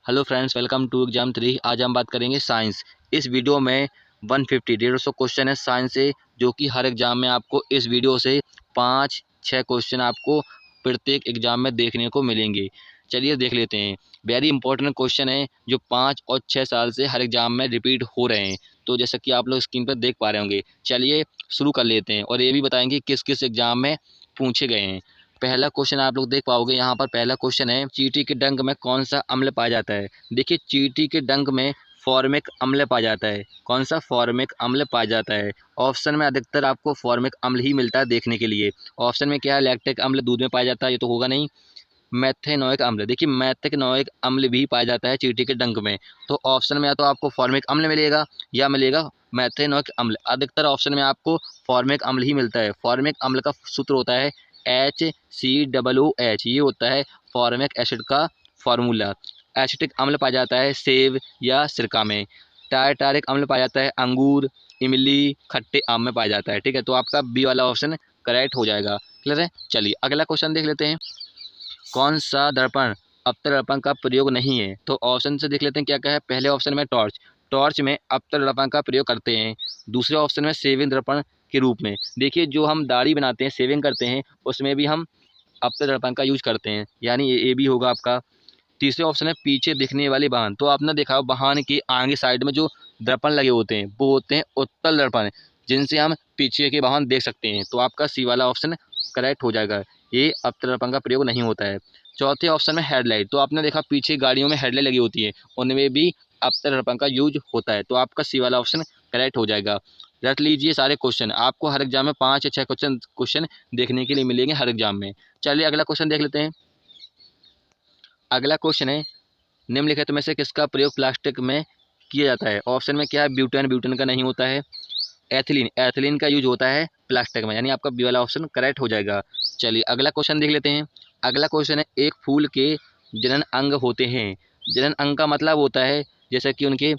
Hello friends, welcome to exam 3। आज हम बात करेंगे साइंस। इस वीडियो में 150 क्वेश्चन है साइंस से, जो कि हर एग्जाम में आपको इस वीडियो से 5-6 क्वेश्चन आपको प्रत्येक एग्जाम में देखने को मिलेंगे। चलिए देख लेते हैं। वेरी इंपॉर्टेंट क्वेश्चन है जो 5 और 6 साल से हर एग्जाम में रिपीट हो रहे हैं। तो जैसा कि आप लोग स्क्रीन पर देख पा रहे होंगे, चलिए शुरू कर लेते हैं और ये भी बताएंगे किस किस एग्जाम में पूछे गए हैं। पहला क्वेश्चन आप लोग देख पाओगे, यहाँ पर पहला क्वेश्चन है, चींटी के डंक में कौन सा अम्ल पाया जाता है। देखिए, चींटी के डंक में फॉर्मिक अम्ल पाया जाता है। कौन सा? फॉर्मिक अम्ल पाया जाता है। ऑप्शन में अधिकतर आपको फॉर्मिक अम्ल ही मिलता है देखने के लिए। ऑप्शन में क्या है? लैक्टिक अम्ल दूध में पाया जाता है, ये तो होगा नहीं। मैथेनोइक अम्ल, देखिए मैथेनोइक अम्ल भी पाया जाता है चींटी के डंक में। तो ऑप्शन में या तो आपको फॉर्मिक अम्ल मिलेगा या मिलेगा मैथेनोइक अम्ल। अधिकतर ऑप्शन में आपको फॉर्मिक अम्ल ही मिलता है। फॉर्मिक अम्ल का सूत्र होता है HCOOH, ये होता है फॉर्मिक एसिड का फार्मूला। एसिटिक अम्ल पाया जाता है सेब या सिरका में। टारटारिक अम्ल पाया जाता है अंगूर, इमली, खट्टे आम में पाया जाता है। ठीक है, तो आपका बी वाला ऑप्शन करेक्ट हो जाएगा। क्लियर है? चलिए अगला क्वेश्चन देख लेते हैं। कौन सा दर्पण अवतल दर्पण का प्रयोग नहीं है? तो ऑप्शन से देख लेते हैं क्या क्या है। पहले ऑप्शन में टॉर्च, टॉर्च में अवतल दर्पण का प्रयोग करते हैं। दूसरे ऑप्शन में शेविंग दर्पण के रूप में। देखिए, जो हम दाढ़ी बनाते हैं, शेविंग करते हैं, उसमें भी हम अवतल दर्पण का यूज करते हैं, यानी ये भी होगा आपका। तीसरे ऑप्शन है पीछे दिखने वाले वाहन। तो आपने देखा हो वाहन के आगे साइड में जो दर्पण लगे होते हैं वो होते हैं उत्तल दर्पण, जिनसे हम पीछे के वाहन देख सकते हैं। तो आपका सी वाला ऑप्शन करेक्ट हो जाएगा। ये अवतल दर्पण का प्रयोग नहीं होता है। चौथे ऑप्शन में हेडलाइट। तो आपने देखा पीछे गाड़ियों में हेडलाइट लगी होती है, उनमें भी अवतल दर्पण का यूज होता है। तो आपका सी वाला ऑप्शन करेक्ट हो जाएगा। रख लीजिए सारे क्वेश्चन। आपको हर एग्जाम में 5 या 6 क्वेश्चन देखने के लिए मिलेंगे हर एग्जाम में। चलिए अगला क्वेश्चन देख लेते हैं। अगला क्वेश्चन है, निम्नलिखित में से किसका प्रयोग प्लास्टिक में किया जाता है। ऑप्शन में क्या है? ब्यूटेन, ब्यूटेन का नहीं होता है। एथिलीन, एथिलीन का यूज होता है प्लास्टिक में, यानी आपका बी वाला ऑप्शन करेक्ट हो जाएगा। चलिए अगला क्वेश्चन देख लेते हैं। अगला क्वेश्चन है, एक फूल के जनन अंग होते हैं। जनन अंग का मतलब होता है जैसे कि उनके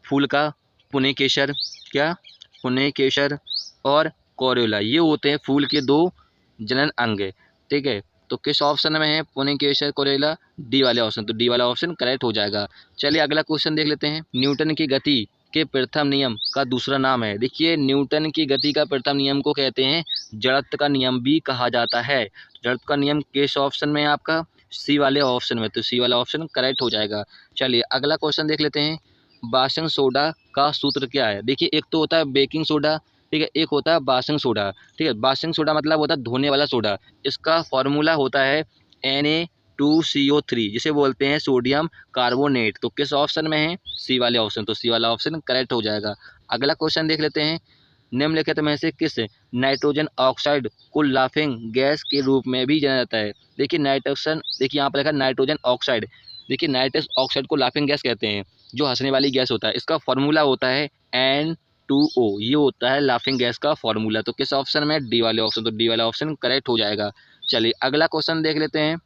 फूल का पुनेकेशर, क्या? पुनेकेशर और कोरोला, ये होते हैं फूल के दो जनन अंग। ठीक है, तो किस ऑप्शन में है पुनेकेशर कोरोला? डी वाले ऑप्शन। तो डी वाला ऑप्शन करेक्ट हो जाएगा। चलिए अगला क्वेश्चन देख लेते हैं। न्यूटन की गति के प्रथम नियम का दूसरा नाम है। देखिए, न्यूटन की गति का प्रथम नियम को कहते हैं जड़त्व का नियम भी कहा जाता है। जड़त्व का नियम किस ऑप्शन में है आपका? सी वाले ऑप्शन में। तो सी वाला ऑप्शन करेक्ट हो जाएगा। चलिए अगला क्वेश्चन देख लेते हैं। बासन सोडा का सूत्र क्या है? देखिए, एक तो होता है बेकिंग सोडा, ठीक है, एक होता है बासन सोडा। ठीक है, बासन सोडा मतलब होता है धोने वाला सोडा। इसका फॉर्मूला होता है Na2CO3, जिसे बोलते हैं सोडियम कार्बोनेट। तो किस ऑप्शन में है? सी वाले ऑप्शन। तो सी वाला ऑप्शन करेक्ट हो जाएगा। अगला क्वेश्चन देख लेते हैं। निम्नलिखित में से किस नाइट्रोजन ऑक्साइड को लाफिंग गैस के रूप में भी जाना जाता है? देखिए नाइट्रोजन, देखिए यहाँ पर लिखा नाइट्रोजन ऑक्साइड। देखिए नाइट्रस ऑक्साइड को लाफिंग गैस कहते हैं, जो हंसने वाली गैस होता है। इसका फॉर्मूला होता है N2O, ये होता है लाफिंग गैस का फॉर्मूला। तो किस ऑप्शन में? डी वाले ऑप्शन। तो डी वाला ऑप्शन करेक्ट हो जाएगा। चलिए अगला क्वेश्चन देख लेते हैं।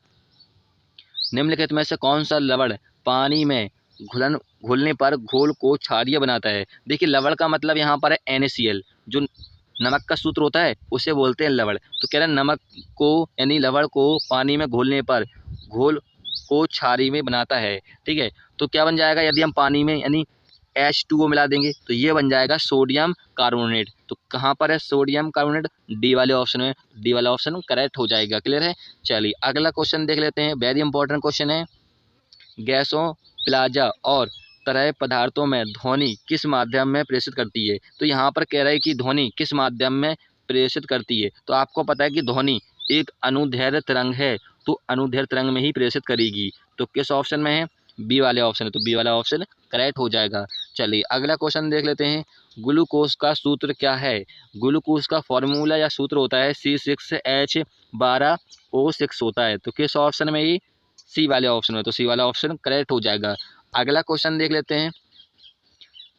निम्नलिखित में से कौन सा लवण पानी में घुलने पर घोल को क्षारीय बनाता है? देखिए, लवण का मतलब यहाँ पर है NaCl, जो नमक का सूत्र होता है उसे बोलते हैं लवण। तो कह रहे हैं नमक को यानी लवण को पानी में घोलने पर घोल को क्षारीय में बनाता है। ठीक है, तो क्या बन जाएगा? यदि हम पानी में यानी H2O मिला देंगे तो ये बन जाएगा सोडियम कार्बोनेट। तो कहाँ पर है सोडियम कार्बोनेट? डी वाले ऑप्शन में। डी वाला ऑप्शन करेक्ट हो जाएगा। क्लियर है? चलिए अगला क्वेश्चन देख लेते हैं। वेरी इंपॉर्टेंट क्वेश्चन है। गैसों, प्लाजा और तरल पदार्थों में ध्वनि किस माध्यम में प्रेषित करती है? तो यहाँ पर कह रहा है कि ध्वनि किस माध्यम में प्रेषित करती है। तो आपको पता है कि ध्वनि एक अनुदैर्ध्य तरंग है, तो अनुदैर्ध्य तरंग में ही प्रेषित करेगी। तो किस ऑप्शन में है? बी वाले ऑप्शन है। तो बी वाला ऑप्शन करेक्ट हो जाएगा। चलिए अगला क्वेश्चन देख लेते हैं। ग्लूकोज का सूत्र क्या है? ग्लूकोज का फॉर्मूला या सूत्र होता है C6H12O6 होता है। तो किस ऑप्शन में? ये सी वाले ऑप्शन में। तो सी वाला ऑप्शन करेक्ट हो जाएगा। अगला क्वेश्चन देख लेते हैं।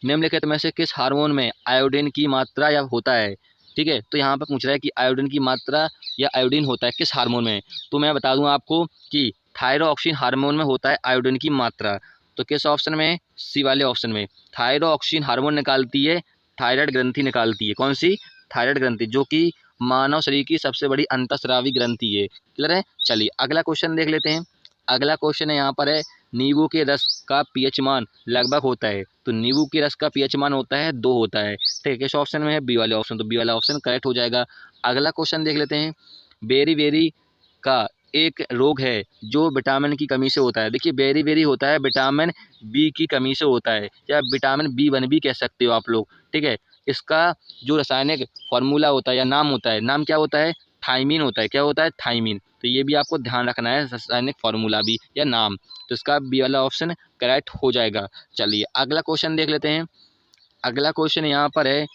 निम्नलिखित में से किस हार्मोन में आयोडीन की मात्रा या होता है? ठीक है, तो यहाँ पर पूछ रहा है कि आयोडीन की मात्रा या आयोडीन होता है किस हार्मोन में? तो मैं बता दूं आपको कि थायरोक्सिन हार्मोन में होता है आयोडीन की मात्रा। तो किस ऑप्शन में? सी वाले ऑप्शन में। थायरोक्सिन हार्मोन निकालती है थायराइड ग्रंथि निकालती है। कौन सी? थायराइड ग्रंथि, जो कि मानव शरीर की सबसे बड़ी अंतःस्रावी ग्रंथि है। क्लियर है? चलिए अगला क्वेश्चन देख लेते हैं। अगला क्वेश्चन है यहाँ पर है नींबू के रस का पीएच मान लगभग होता है। तो नींबू के रस का पीएच मान होता है 2 होता है। ठीक है, किस ऑप्शन में है? बी वाले ऑप्शन, तो बी वाला ऑप्शन करेक्ट हो जाएगा। अगला क्वेश्चन देख लेते हैं। बेरी बेरी का एक रोग है जो विटामिन की कमी से होता है। देखिए बेरी बेरी होता है विटामिन बी की कमी से होता है, या विटामिन B1 भी कह सकते हो आप लोग। ठीक है, इसका जो रासायनिक फार्मूला होता है या नाम होता है, नाम क्या होता है? थाइमीन होता है। क्या होता है? थाइमीन। तो ये भी आपको ध्यान रखना है, रासायनिक फार्मूला भी या नाम। तो इसका बी वाला ऑप्शन करेक्ट हो जाएगा। चलिए अगला क्वेश्चन देख लेते हैं। अगला क्वेश्चन यहाँ पर है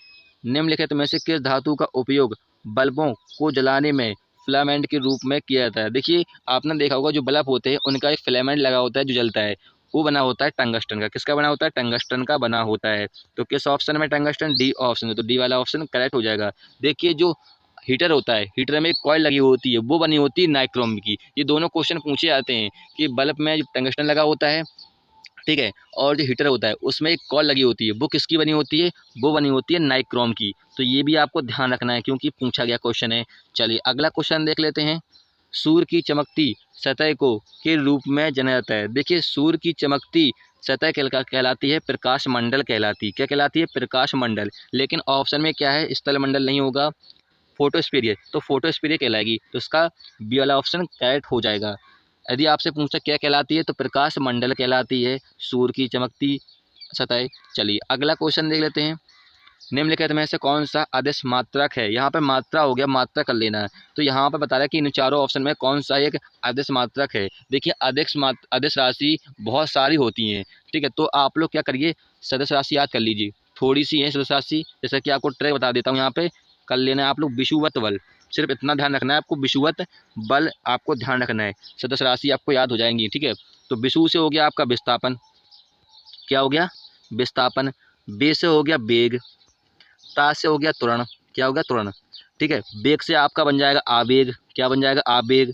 निम्नलिखित में से किस धातु का उपयोग बल्बों को जलाने में फिलामेंट के रूप में किया जाता है। देखिए आपने देखा होगा जो बल्ब होते हैं उनका एक फिलामेंट लगा होता है जो जलता है, वो बना होता है टंगस्टन का। किसका बना होता है? टंगस्टन का बना होता है। तो किस ऑप्शन में टंगस्टन? डी ऑप्शन है, तो डी वाला ऑप्शन करेक्ट हो जाएगा। देखिए जो हीटर होता है, हीटर में एक कॉइल लगी होती है, वो बनी होती है नाइक्रोम की। ये दोनों क्वेश्चन पूछे जाते हैं कि बल्ब में जो टंगस्टन लगा होता है, ठीक है, और जो हीटर होता है उसमें एक कॉइल लगी होती है, वो किसकी बनी होती है? वो बनी होती है नाइक्रोम की। तो ये भी आपको ध्यान रखना है क्योंकि पूछा गया क्वेश्चन है। चलिए अगला क्वेश्चन देख लेते हैं। सूर्य की चमकती सतह को के रूप में जाना जाता है। देखिए सूर्य की चमकती सतह कहलाती है प्रकाश मंडल कहलाती है। क्या कहलाती है? प्रकाश मंडल। लेकिन ऑप्शन में क्या है? स्थल मंडल नहीं होगा, फोटोस्फीयर, तो फोटोस्फीयर कहलाएगी। तो इसका बी वाला ऑप्शन करेक्ट हो जाएगा। यदि आपसे पूछा क्या कहलाती है, तो प्रकाश मंडल कहलाती है सूर्य की चमकती सतह। चलिए अगला क्वेश्चन देख लेते हैं। निम्नलिखित में से कौन सा अदिश मात्रक है? यहाँ पे मात्रा हो गया, मात्रा कर लेना है। तो यहाँ पे बता रहा है कि इन चारों ऑप्शन में कौन सा एक अदिश मात्रक है। देखिए अदिश राशि बहुत सारी होती हैं। ठीक है, तो आप लोग क्या करिए, सदिश राशि याद कर लीजिए। थोड़ी सी है सदिश राशि, जैसे कि आपको ट्रिक बता देता हूँ, यहाँ पे कर लेना है आप लोग विषुवत बल। सिर्फ इतना ध्यान रखना है आपको, विषुवत बल आपको ध्यान रखना है, सदिश राशि आपको याद हो जाएंगी। ठीक है, तो विषु से हो गया आपका विस्थापन। क्या हो गया? विस्थापन। बे से हो गया वेग। ता से हो गया त्वरण। क्या हो गया? त्वरण। ठीक है, वेग से आपका बन जाएगा आवेग। क्या बन जाएगा? आवेग।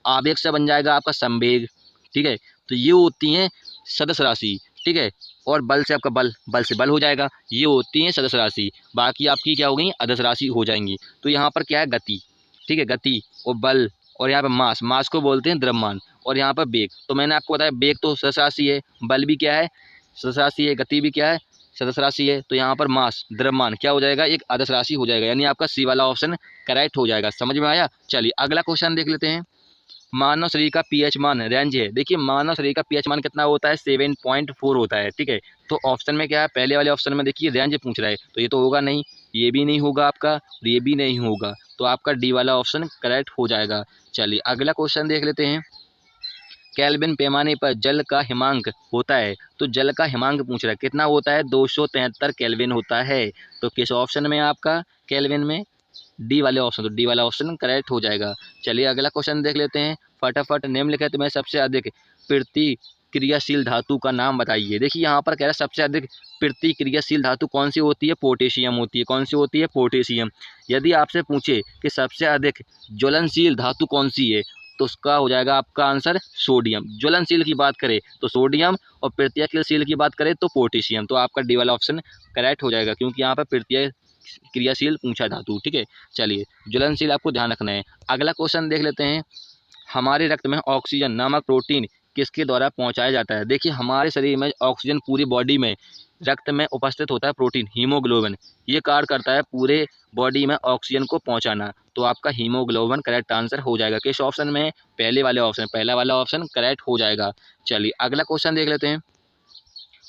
आवेग से बन जाएगा आपका संवेग। ठीक है, तो ये होती हैं सदिश राशि। ठीक है, और बल से आपका बल, बल से बल हो जाएगा। ये होती हैं सदिश राशि। बाकी आपकी क्या हो गई? अदिश राशि हो जाएंगी। तो यहाँ पर क्या है? गति। ठीक है, गति और बल, और यहाँ पर मास, मास को बोलते हैं द्रव्यमान, और यहाँ पर वेग। तो मैंने आपको बताया वेग तो सदिश राशि है, बल भी क्या है? सदिश राशि है, गति भी क्या है? सदिश राशि है। तो यहाँ पर मास, द्रव्यमान क्या हो जाएगा? एक अदिश राशि हो जाएगा, यानी आपका सी वाला ऑप्शन करेक्ट हो जाएगा। समझ में आया? चलिए अगला क्वेश्चन देख लेते हैं। मानव शरीर का पीएच मान रेंज है। देखिए मानव शरीर का पीएच मान कितना होता है? 7.4 होता है। ठीक है, तो ऑप्शन में क्या है? पहले वाले ऑप्शन में देखिए रेंज पूछ रहा है, तो ये तो होगा नहीं, ये भी नहीं होगा आपका, और ये भी नहीं होगा। तो आपका डी वाला ऑप्शन करेक्ट हो जाएगा। चलिए अगला क्वेश्चन देख लेते हैं। केल्विन पैमाने पर जल का हिमांक होता है। तो जल का हिमांक पूछ रहा है, कितना होता है? 273 केल्विन होता है। तो किस ऑप्शन में आपका केल्विन में? डी वाले ऑप्शन, तो डी वाला ऑप्शन करेक्ट हो जाएगा। चलिए अगला क्वेश्चन देख लेते हैं फटाफट। निम्नलिखित में सबसे अधिक प्रतिक्रियाशील धातु का नाम बताइए। देखिए यहाँ पर कह रहा है सबसे अधिक प्रतिक्रियाशील धातु कौन सी होती है? पोटेशियम होती है। कौन सी होती है? पोटेशियम। यदि आपसे पूछे कि सबसे अधिक ज्वलनशील धातु कौन सी है, तो उसका हो जाएगा आपका आंसर सोडियम। ज्वलनशील की बात करें तो सोडियम, और प्रतिक्रियाशील की बात करें तो पोटेशियम। तो आपका डी वाला ऑप्शन करेक्ट हो जाएगा, क्योंकि यहाँ पर क्रियाशील पूछा धातु। ठीक है, चलिए ज्वलनशील आपको ध्यान रखना है। अगला क्वेश्चन देख लेते हैं। हमारे रक्त में ऑक्सीजन नामक प्रोटीन किसके द्वारा पहुंचाया जाता है? देखिए हमारे शरीर में ऑक्सीजन पूरी बॉडी में रक्त में उपस्थित होता है प्रोटीन हीमोग्लोबिन। ये कार्य करता है पूरे बॉडी में ऑक्सीजन को पहुंचाना। तो आपका हीमोग्लोबिन करेक्ट आंसर हो जाएगा। किस ऑप्शन में? पहले वाले ऑप्शन, पहला वाला ऑप्शन करेक्ट हो जाएगा। चलिए अगला क्वेश्चन देख लेते हैं।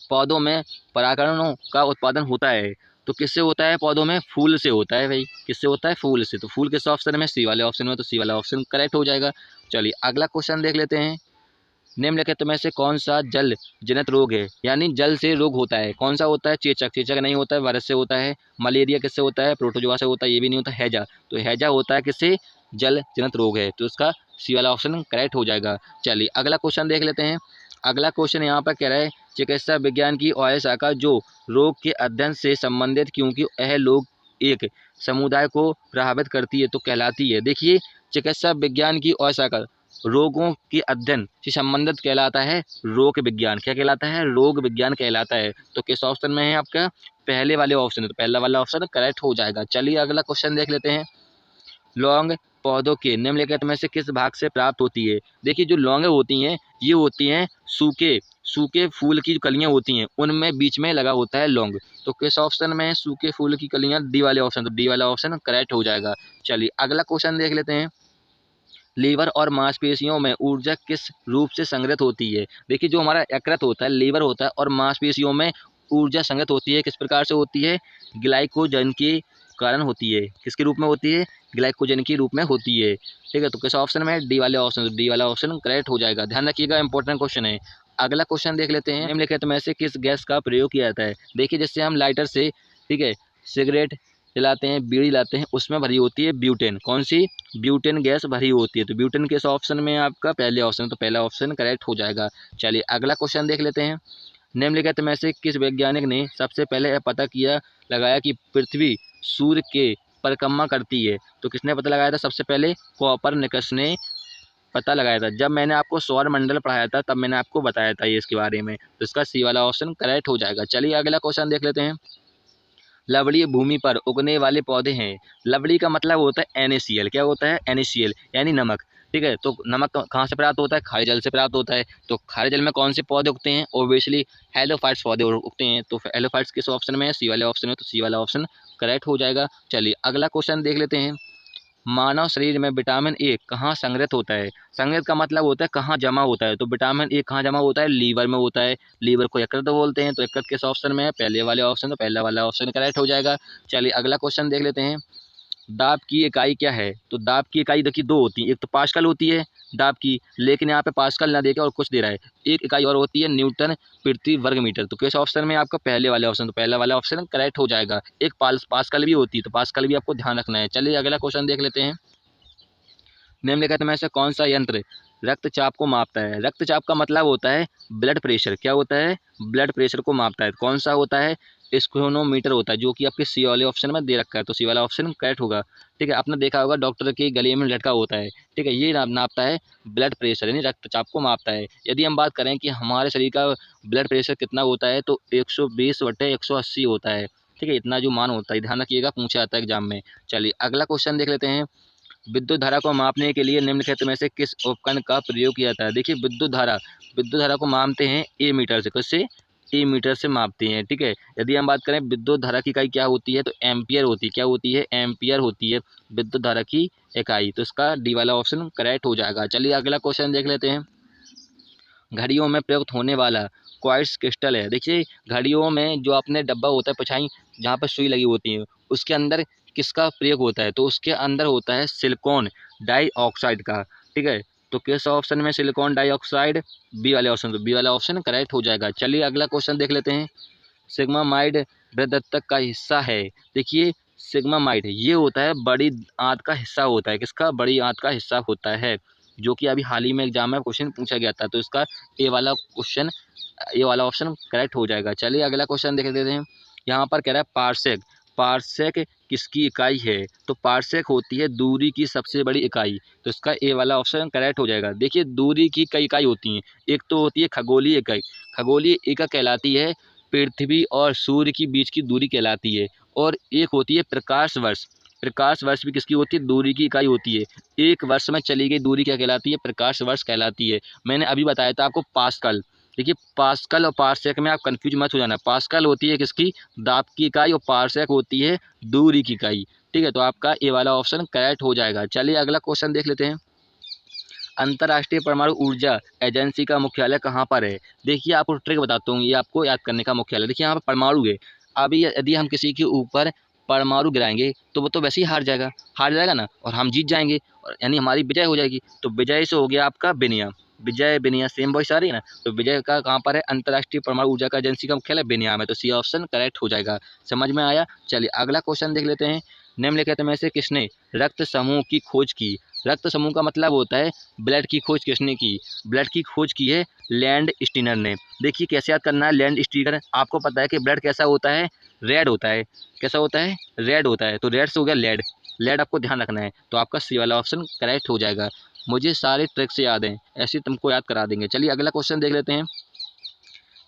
पौधों में परागणों का उत्पादन होता है, तो किससे होता है? पौधों में फूल से होता है भाई। किससे होता है? फूल से। तो फूल किस ऑप्शन में? सी वाले ऑप्शन में, तो सी वाला ऑप्शन करेक्ट हो जाएगा। चलिए अगला क्वेश्चन देख लेते हैं। निम्नलिखित में से कौन सा जल जनित रोग है? यानी जल से रोग होता है, कौन सा होता है? चेचक। चेचक नहीं होता है, वायरस से होता है। मलेरिया किससे होता है? प्रोटोजोआ से होता है, ये भी नहीं होता। हैजा, तो हैजा होता है किससे? जल जनित रोग है, तो इसका सी वाला ऑप्शन करेक्ट हो जाएगा। चलिए अगला क्वेश्चन देख लेते हैं। अगला क्वेश्चन यहाँ पर कह रहा है चिकित्सा विज्ञान की वह शाखा जो रोग के अध्ययन से संबंधित, क्योंकि यह लोग एक समुदाय को प्रभावित करती है, तो कहलाती है। देखिए चिकित्सा विज्ञान की वह शाखा रोगों के अध्ययन से संबंधित कहलाता है रोग विज्ञान। क्या कहलाता है? रोग विज्ञान कहलाता है। तो किस ऑप्शन में है आपका? पहले वाले ऑप्शन है, तो पहला वाला ऑप्शन करेक्ट हो जाएगा। चलिए अगला क्वेश्चन देख लेते हैं। लौंग पौधों के निम्नलिखित में से किस भाग से प्राप्त होती है। देखिए जो लौंगे होती हैं ये होती हैं सूखे सूखे फूल की जो कलियां होती हैं उनमें बीच में लगा होता है लौंग। तो किस ऑप्शन में है सूखे फूल की कलियां, डी वाले ऑप्शन, तो डी वाला ऑप्शन करेक्ट हो जाएगा। चलिए अगला क्वेश्चन देख लेते हैं। लीवर और मांसपेशियों में ऊर्जा किस रूप से संग्रहित होती है। देखिए जो हमारा यकृत होता है, लीवर होता है और मांसपेशियों में ऊर्जा संग्रहित होती है किस प्रकार से होती है, ग्लाइकोजन के कारण होती है। किसके रूप में होती है, ग्लाइकोजन के रूप में होती है। ठीक है, तो किस ऑप्शन में है, डी वाले ऑप्शन, तो डी वाला ऑप्शन करेक्ट हो जाएगा। ध्यान रखिएगा, इंपॉर्टेंट क्वेश्चन है। अगला क्वेश्चन देख लेते हैं। निम्नलिखित में से किस गैस का प्रयोग किया जाता है। देखिए जिससे हम लाइटर से, ठीक है, सिगरेट जलाते हैं, बीड़ी लाते हैं, उसमें भरी होती है ब्यूटेन। कौन सी, ब्यूटेन गैस भरी होती है। तो ब्यूटेन किस ऑप्शन में है आपका, पहले ऑप्शन, तो पहला ऑप्शन करेक्ट हो जाएगा। चलिए अगला क्वेश्चन देख लेते हैं। निम्नलिखित में से किस वैज्ञानिक ने सबसे पहले यह पता किया लगाया कि पृथ्वी सूर्य के परिक्रमा करती है। तो किसने पता लगाया था सबसे पहले, कोपरनिकस ने पता लगाया था। जब मैंने आपको सौर मंडल पढ़ाया था तब मैंने आपको बताया था ये इसके बारे में, तो इसका सी वाला ऑप्शन करेक्ट हो जाएगा। चलिए अगला क्वेश्चन देख लेते हैं। लवणीय भूमि पर उगने वाले पौधे हैं। लवणीय का मतलब होता है NaCl। क्या होता है, NaCl यानी नमक। ठीक है, तो नमक कहाँ से प्राप्त होता है, खारे जल से प्राप्त होता है। तो खारे जल में कौन से पौधे उगते हैं, ओबियसली हेलोफाइट्स पौधे उगते हैं। तो हेलोफाइट्स किस ऑप्शन में है, सी वाले ऑप्शन में, तो सी वाला ऑप्शन करेक्ट हो जाएगा। चलिए अगला क्वेश्चन देख लेते हैं। मानव शरीर में विटामिन ए कहाँ संग्रहित होता है। संग्रहित का मतलब होता है कहाँ जमा होता है। तो विटामिन ए कहाँ जमा होता है, लीवर में होता है। लीवर को यकृत बोलते हैं। तो यकृत किस ऑप्शन में है, पहले वाले ऑप्शन, तो पहला वाला ऑप्शन करेक्ट हो जाएगा। चलिए अगला क्वेश्चन देख लेते हैं। दाब की इकाई क्या है। तो दाब की इकाई देखिए दो होती है, एक तो पास्कल होती है दाब की, लेकिन यहाँ पे पास्कल ना देके और कुछ दे रहा है। एक इकाई और होती है न्यूटन प्रति वर्ग मीटर। तो किस ऑप्शन में आपका, पहले वाले ऑप्शन, तो पहला वाला ऑप्शन करेक्ट हो जाएगा। एक पास्कल भी होती है, तो पास्कल भी आपको ध्यान रखना है। चलिए अगला क्वेश्चन देख लेते हैं। निम्नलिखित में से कौन सा यंत्र रक्तचाप को मापता है। रक्तचाप का मतलब होता है ब्लड प्रेशर। क्या होता है, ब्लड प्रेशर को मापता है। कौन सा होता है, स्क्रोनोमीटर होता है, जो कि आपके सी वाले ऑप्शन में दे रखा है। तो सी वाला ऑप्शन करेक्ट होगा। ठीक है, आपने देखा होगा डॉक्टर के गले में लटका होता है। ठीक है, ये नापता है ब्लड प्रेशर, यानी रक्तचाप को मापता है। यदि हम बात करें कि हमारे शरीर का ब्लड प्रेशर कितना होता है, तो 120/180 होता है। ठीक है, इतना जो मान होता है, ध्यान रखिएगा, पूछा जाता है एग्जाम में। चलिए अगला क्वेश्चन देख लेते हैं। विद्युत धारा को मापने के लिए निम्नलिखित में से किस उपकरण का प्रयोग किया जाता है। देखिए विद्युत धारा को मापते हैं ए मीटर से। किससे, ए मीटर से मापते हैं। ठीक है, यदि हम बात करें विद्युत धारा की इकाई क्या होती है, तो एम्पियर होती है। क्या होती है, एम्पियर होती है विद्युत धारा की इकाई। तो इसका डी वाला ऑप्शन करेक्ट हो जाएगा। चलिए अगला क्वेश्चन देख लेते हैं। घड़ियों में प्रयुक्त होने वाला क्वार्ट्ज क्रिस्टल है। देखिए घड़ियों में जो अपने डब्बा होता है पिछाई जहाँ पर सुई लगी होती है, उसके अंदर किसका प्रयोग होता है, तो उसके अंदर होता है सिलिकॉन डाइऑक्साइड का। ठीक है, तो किस ऑप्शन में सिलिकॉन डाइऑक्साइड, बी वाले ऑप्शन, तो बी वाला ऑप्शन करेक्ट हो जाएगा। चलिए अगला क्वेश्चन देख लेते हैं। सिग्मामाइड बृहदत्तक का हिस्सा है। देखिए सिग्मामाइड ये होता है बड़ी आंत का हिस्सा होता है। किसका, बड़ी आंत का हिस्सा होता है, जो कि अभी हाल ही में एग्जाम में क्वेश्चन पूछा गया था। तो इसका ए वाला क्वेश्चन, ये वाला ऑप्शन करेक्ट हो जाएगा। चलिए अगला क्वेश्चन देख लेते हैं। यहाँ पर कह रहा है पार्सेक। पार्सेक किसकी इकाई है, तो पार्सेक होती है दूरी की सबसे बड़ी इकाई। तो इसका ए वाला ऑप्शन करेक्ट हो जाएगा। देखिए दूरी की कई इकाई होती हैं, एक तो होती है खगोलीय इकाई। खगोलीय इकाई कहलाती है पृथ्वी और सूर्य की बीच की दूरी कहलाती है। और एक होती है प्रकाश वर्ष। प्रकाश वर्ष भी किसकी होती है, दूरी की इकाई होती है। एक वर्ष में चली गई दूरी क्या कहलाती है, प्रकाश वर्ष कहलाती है। मैंने अभी बताया था आपको पास्कल। देखिए पास्कल और पार्सेक में आप कंफ्यूज मत हो जाना। पास्कल होती है किसकी, दाब की इकाई, और पार्सेक होती है दूरी की इकाई। ठीक है, तो आपका ए वाला ऑप्शन करेक्ट हो जाएगा। चलिए अगला क्वेश्चन देख लेते हैं। अंतर्राष्ट्रीय परमाणु ऊर्जा एजेंसी का मुख्यालय कहाँ पर है। देखिए आपको ट्रिक बताता हूँ, ये आपको याद करने का मुख्यालय। देखिए यहाँ पर परमाणु है। अभी यदि हम किसी के ऊपर परमाणु गिराएंगे तो वो तो वैसे ही हार जाएगा ना, और हम जीत जाएंगे, और यानी हमारी विजय हो जाएगी। तो विजय से हो गया आपका बेनिया। विजय बेनिया सेम वॉइस आ रही है ना, तो विजय का कहाँ पर है, अंतर्राष्ट्रीय परमाणु ऊर्जा का एजेंसी का मुख्यालय बेनिया में। तो सी ऑप्शन करेक्ट हो जाएगा। समझ में आया। चलिए अगला क्वेश्चन देख लेते हैं। निम्नलिखित में से किसने रक्त समूह की खोज की। रक्त समूह का मतलब होता है ब्लड की खोज किसने की, ब्लड की खोज की है लैंड स्टीनर ने। देखिए कैसे याद करना है, लैंड स्टीनर, आपको पता है कि ब्लड कैसा होता है, रेड होता है। कैसा होता है, रेड होता है। तो रेड से हो गया लेड, लेड आपको ध्यान रखना है। तो आपका सी वाला ऑप्शन करेक्ट हो जाएगा। मुझे सारे ट्रिक से याद हैं, ऐसे तुमको याद करा देंगे। चलिए अगला क्वेश्चन देख लेते हैं।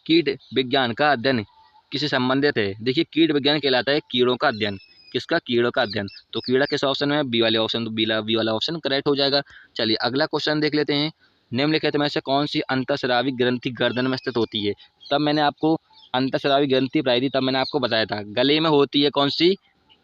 कीट विज्ञान का अध्ययन किससे संबंधित है। देखिए कीट विज्ञान कहलाता है कीड़ों का अध्ययन। किसका? कीड़ों का अध्ययन। तो कीड़ा किस ऑप्शन में है? बी वाले ऑप्शन, तो बी वाला ऑप्शन करेक्ट हो जाएगा। चलिए अगला क्वेश्चन देख लेते हैं। निम्नलिखित में से कौन सी अंतःस्रावी ग्रंथि गर्दन में स्थित होती है? तब मैंने आपको अंतःस्रावी ग्रंथि बताई थी, तब मैंने आपको बताया था गले में होती है कौन सी?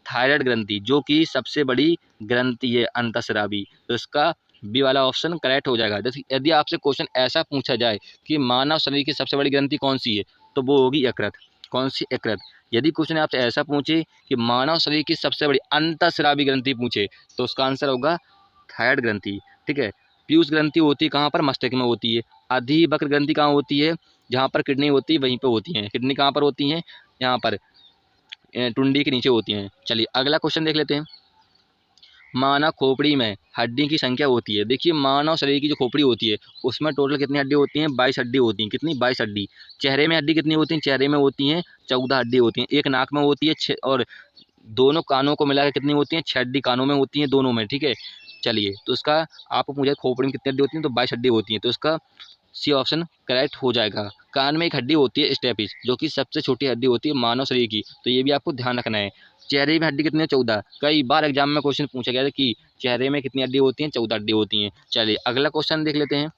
थायराइड ग्रंथि, जो कि सबसे बड़ी ग्रंथि है अंतःस्रावी। तो इसका बी वाला ऑप्शन करेक्ट हो जाएगा। जैसे यदि आपसे क्वेश्चन ऐसा पूछा जाए कि मानव शरीर की सबसे बड़ी ग्रंथि कौन सी है, तो वो होगी यकृत। कौन सी? यकृत। यदि क्वेश्चन आपसे ऐसा पूछे कि मानव शरीर की सबसे बड़ी अंतःस्रावी ग्रंथि पूछे, तो उसका आंसर होगा थायराइड ग्रंथि। ठीक है। पीयूष ग्रंथि होती है कहाँ पर? मस्तिष्क में होती है। अधिवक्र ग्रंथि कहाँ होती है? जहाँ पर किडनी होती है वहीं पर होती है। किडनी कहाँ पर होती है? यहाँ पर टुंडी के नीचे होती हैं। चलिए अगला क्वेश्चन देख लेते हैं। मानव खोपड़ी में हड्डी की संख्या होती है। देखिए मानव शरीर की जो खोपड़ी होती है उसमें टोटल कितनी हड्डी होती हैं? 22 हड्डी होती हैं। कितनी? 22 हड्डी। चेहरे में हड्डी कितनी होती हैं? चेहरे में होती हैं 14 हड्डी होती हैं। एक नाक में होती है 6, और दोनों कानों को मिलाकर कितनी होती हैं? 6 हड्डी कानों में होती हैं, दोनों में। ठीक है। चलिए तो इसका आपको पूछा खोपड़ी में कितनी हड्डी होती हैं, तो 22 हड्डी होती हैं। तो इसका सी ऑप्शन करेक्ट हो जाएगा। कान में एक हड्डी होती है स्टेपिस, जो कि सबसे छोटी हड्डी होती है मानव शरीर की, तो ये भी आपको ध्यान रखना है। चेहरे में हड्डी कितनी है? 14। कई बार एग्जाम में क्वेश्चन पूछा गया था कि चेहरे में कितनी हड्डी होती हैं? 14 हड्डी होती हैं। चलिए अगला क्वेश्चन देख लेते हैं।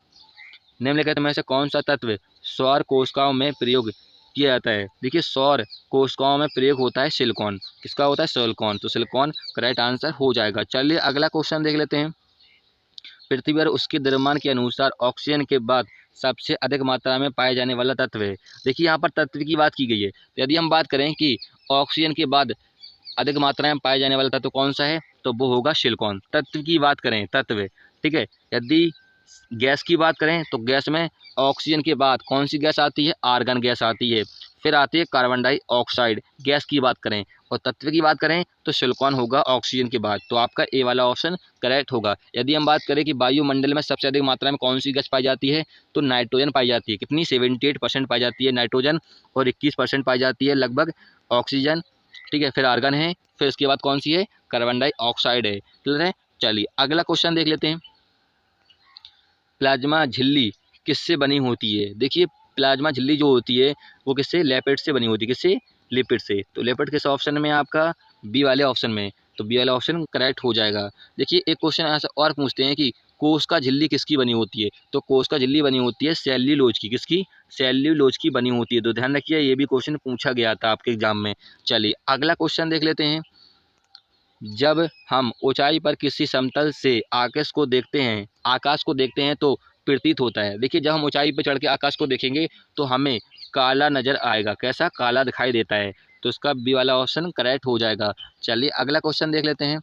निम्नलिखित में से कौन सा तत्व सौर कोशिकाओं में प्रयोग किया जाता है? देखिए सौर कोशिकाओं में प्रयोग होता है सिलिकॉन। किसका होता है? सिलिकॉन। तो सिलिकॉन करेक्ट आंसर हो जाएगा। चलिए अगला क्वेश्चन देख लेते हैं। पृथ्वी पर उसके द्रव्यमान के अनुसार ऑक्सीजन के बाद सबसे अधिक मात्रा में पाए जाने वाला तत्व है। देखिए यहाँ पर तत्व की बात की गई है। तो यदि हम बात करें कि ऑक्सीजन के बाद अधिक मात्रा में पाए जाने वाला तत्व कौन सा है, तो वो होगा सिलिकॉन। तत्व की बात करें, तत्व। ठीक है। यदि गैस की बात करें तो गैस में ऑक्सीजन के बाद कौन सी गैस आती है? आर्गन गैस आती है। फिर आती है कार्बन डाइऑक्साइड। गैस की बात करें और तत्व की बात करें तो सिलिकॉन होगा ऑक्सीजन के बाद। तो आपका ए वाला ऑप्शन करेक्ट होगा। यदि हम बात करें कि वायुमंडल में सबसे अधिक मात्रा में कौन सी गैस पाई जाती है, तो नाइट्रोजन पाई जाती है। कितनी? 78% पाई जाती है नाइट्रोजन, और 21% पाई जाती है लगभग ऑक्सीजन। ठीक है। फिर आर्गन है, फिर उसके बाद कौन सी है? कार्बन डाइऑक्साइड है। क्लियर है। चलिए अगला क्वेश्चन देख लेते हैं। प्लाज्मा झिल्ली किससे बनी होती है? देखिए प्लाज्मा झिल्ली जो होती है वो किससे? लिपिड से बनी होती है। किससे? लिपिड से। तो लिपिड किस ऑप्शन में? आपका बी वाले ऑप्शन में। तो बी वाला ऑप्शन करेक्ट हो जाएगा। देखिए एक क्वेश्चन ऐसा और पूछते हैं कि कोश का झिल्ली किसकी बनी होती है? तो कोश का झिल्ली बनी होती है सेल्यूलोज की। किसकी? सेल्यूलोज की बनी होती है। तो ध्यान रखिए ये भी क्वेश्चन पूछा गया था आपके एग्जाम में। चलिए अगला क्वेश्चन देख लेते हैं। जब हम ऊंचाई पर किसी समतल से आकाश को देखते हैं तो प्रतीत होता है। देखिए जब हम ऊंचाई पर चढ़ के आकाश को देखेंगे तो हमें काला नजर आएगा। कैसा? काला दिखाई देता है। तो इसका बी वाला ऑप्शन करेक्ट हो जाएगा। चलिए अगला क्वेश्चन देख लेते हैं।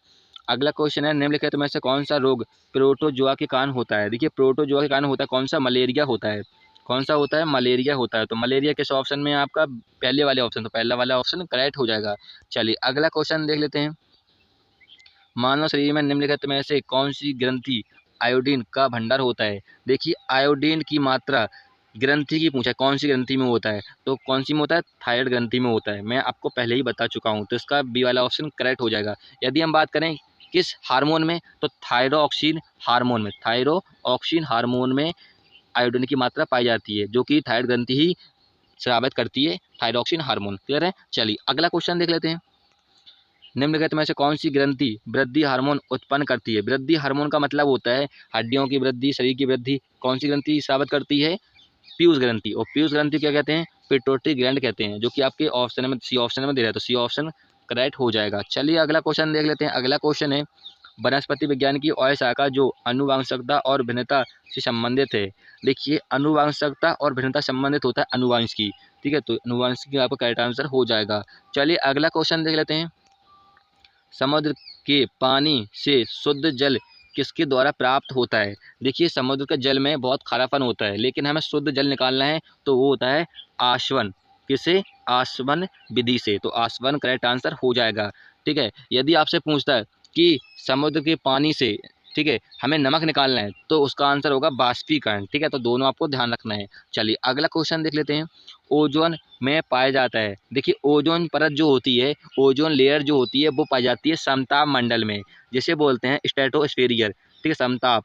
अगला क्वेश्चन है निम्नलिखित में से कौन सा रोग प्रोटोजोआ के कारण होता है? देखिए प्रोटोजोआ के कारण होता है कौन सा? मलेरिया होता है। कौन सा होता है? मलेरिया होता है। तो मलेरिया किस ऑप्शन में है आपका? पहले वाले ऑप्शन। तो पहला वाला ऑप्शन करेक्ट हो जाएगा। चलिए अगला क्वेश्चन देख लेते हैं। मानव शरीर में निम्नलिखित में से कौन सी ग्रंथि आयोडीन का भंडार होता है? देखिए आयोडीन की मात्रा ग्रंथि की पूछा, कौन सी ग्रंथि में होता है? तो कौन सी में होता है? थायराइड ग्रंथि में होता है। मैं आपको पहले ही बता चुका हूँ। तो इसका बी वाला ऑप्शन करेक्ट हो जाएगा। यदि हम बात करें किस हार्मोन में, तो थायरोक्सिन हार्मोन में। थायरोक्सिन हार्मोन में आयोडीन की मात्रा पाई जाती है, जो कि थायराइड ग्रंथि ही स्रावित करती है, थायरोक्सिन हार्मोन। क्लियर है। चलिए अगला क्वेश्चन देख लेते हैं। निम्नलिखित में से कौन सी ग्रंथि वृद्धि हार्मोन उत्पन्न करती है? वृद्धि हार्मोन का मतलब होता है हड्डियों की वृद्धि, शरीर की वृद्धि। कौन सी ग्रंथि स्रावित करती है? पीयूष ग्रंथि। और पीयूष ग्रंथि क्या कहते हैं? पिट्यूटरी ग्लैंड कहते हैं, जो कि आपके ऑप्शन में सी ऑप्शन में दे रहा है। तो सी ऑप्शन करेक्ट हो जाएगा। चलिए अगला क्वेश्चन देख लेते हैं। अगला क्वेश्चन है वनस्पति विज्ञान की और शाखा जो अनुवांशिकता और भिन्नता से संबंधित है। देखिए अनुवांशिकता और भिन्नता संबंधित होता है अनुवांश की। ठीक है। तो अनुवांश की आपका करेक्ट आंसर हो जाएगा। चलिए अगला क्वेश्चन देख लेते हैं। समुद्र के पानी से शुद्ध जल किसके द्वारा प्राप्त होता है? देखिए समुद्र के जल में बहुत खारापन होता है, लेकिन हमें शुद्ध जल निकालना है तो वो होता है आसवन। किसे? आसवन विधि से। तो आसवन करेक्ट आंसर हो जाएगा। ठीक है। यदि आपसे पूछता है कि समुद्र के पानी से, ठीक है, हमें नमक निकालना है, तो उसका आंसर होगा बाष्पीकरण। ठीक है। तो दोनों आपको ध्यान रखना है। चलिए अगला क्वेश्चन देख लेते हैं। ओजोन में पाया जाता है। देखिए ओजोन परत जो होती है, ओजोन लेयर जो होती है, वो पाई जाती है समताप मंडल में, जिसे बोलते हैं स्ट्रेटोस्फेरियर। ठीक है।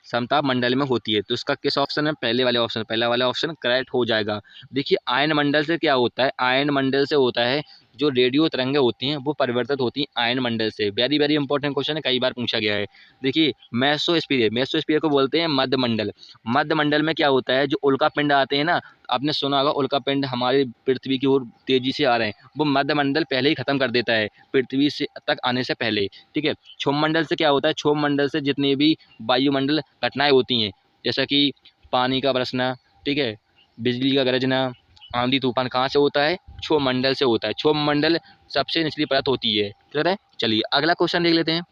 समताप मंडल में होती है। तो इसका किस ऑप्शन है? पहले वाले ऑप्शन। पहला वाला ऑप्शन करेक्ट हो जाएगा। देखिए आयन मंडल से क्या होता है? आयन मंडल से होता है जो रेडियो तरंगें होती हैं वो परिवर्तित होती हैं आयन मंडल से। वेरी वेरी इंपॉर्टेंट क्वेश्चन है, कई बार पूछा गया है। देखिए मेसोस्फीयर को बोलते हैं मध्य मंडल। मध्य मंडल में क्या होता है, जो उल्का पिंड आते हैं ना, आपने सुना होगा उल्का पिंड हमारे पृथ्वी की ओर तेजी से आ रहे हैं, वो मध्य मंडल पहले ही खत्म कर देता है पृथ्वी से तक आने से पहले। ठीक है, क्षोभ मंडल से क्या होता है, क्षोभ मंडल से जितनी भी वायुमंडल घटनाएं होती हैं, जैसा कि पानी का बरसना, ठीक है, बिजली का गरजना, आंधी तूफान, कहाँ से होता है, क्षोभ मंडल से होता है। क्षोभ मंडल सबसे निचली परत होती है। क्लियर है। चलिए अगला क्वेश्चन देख लेते हैं।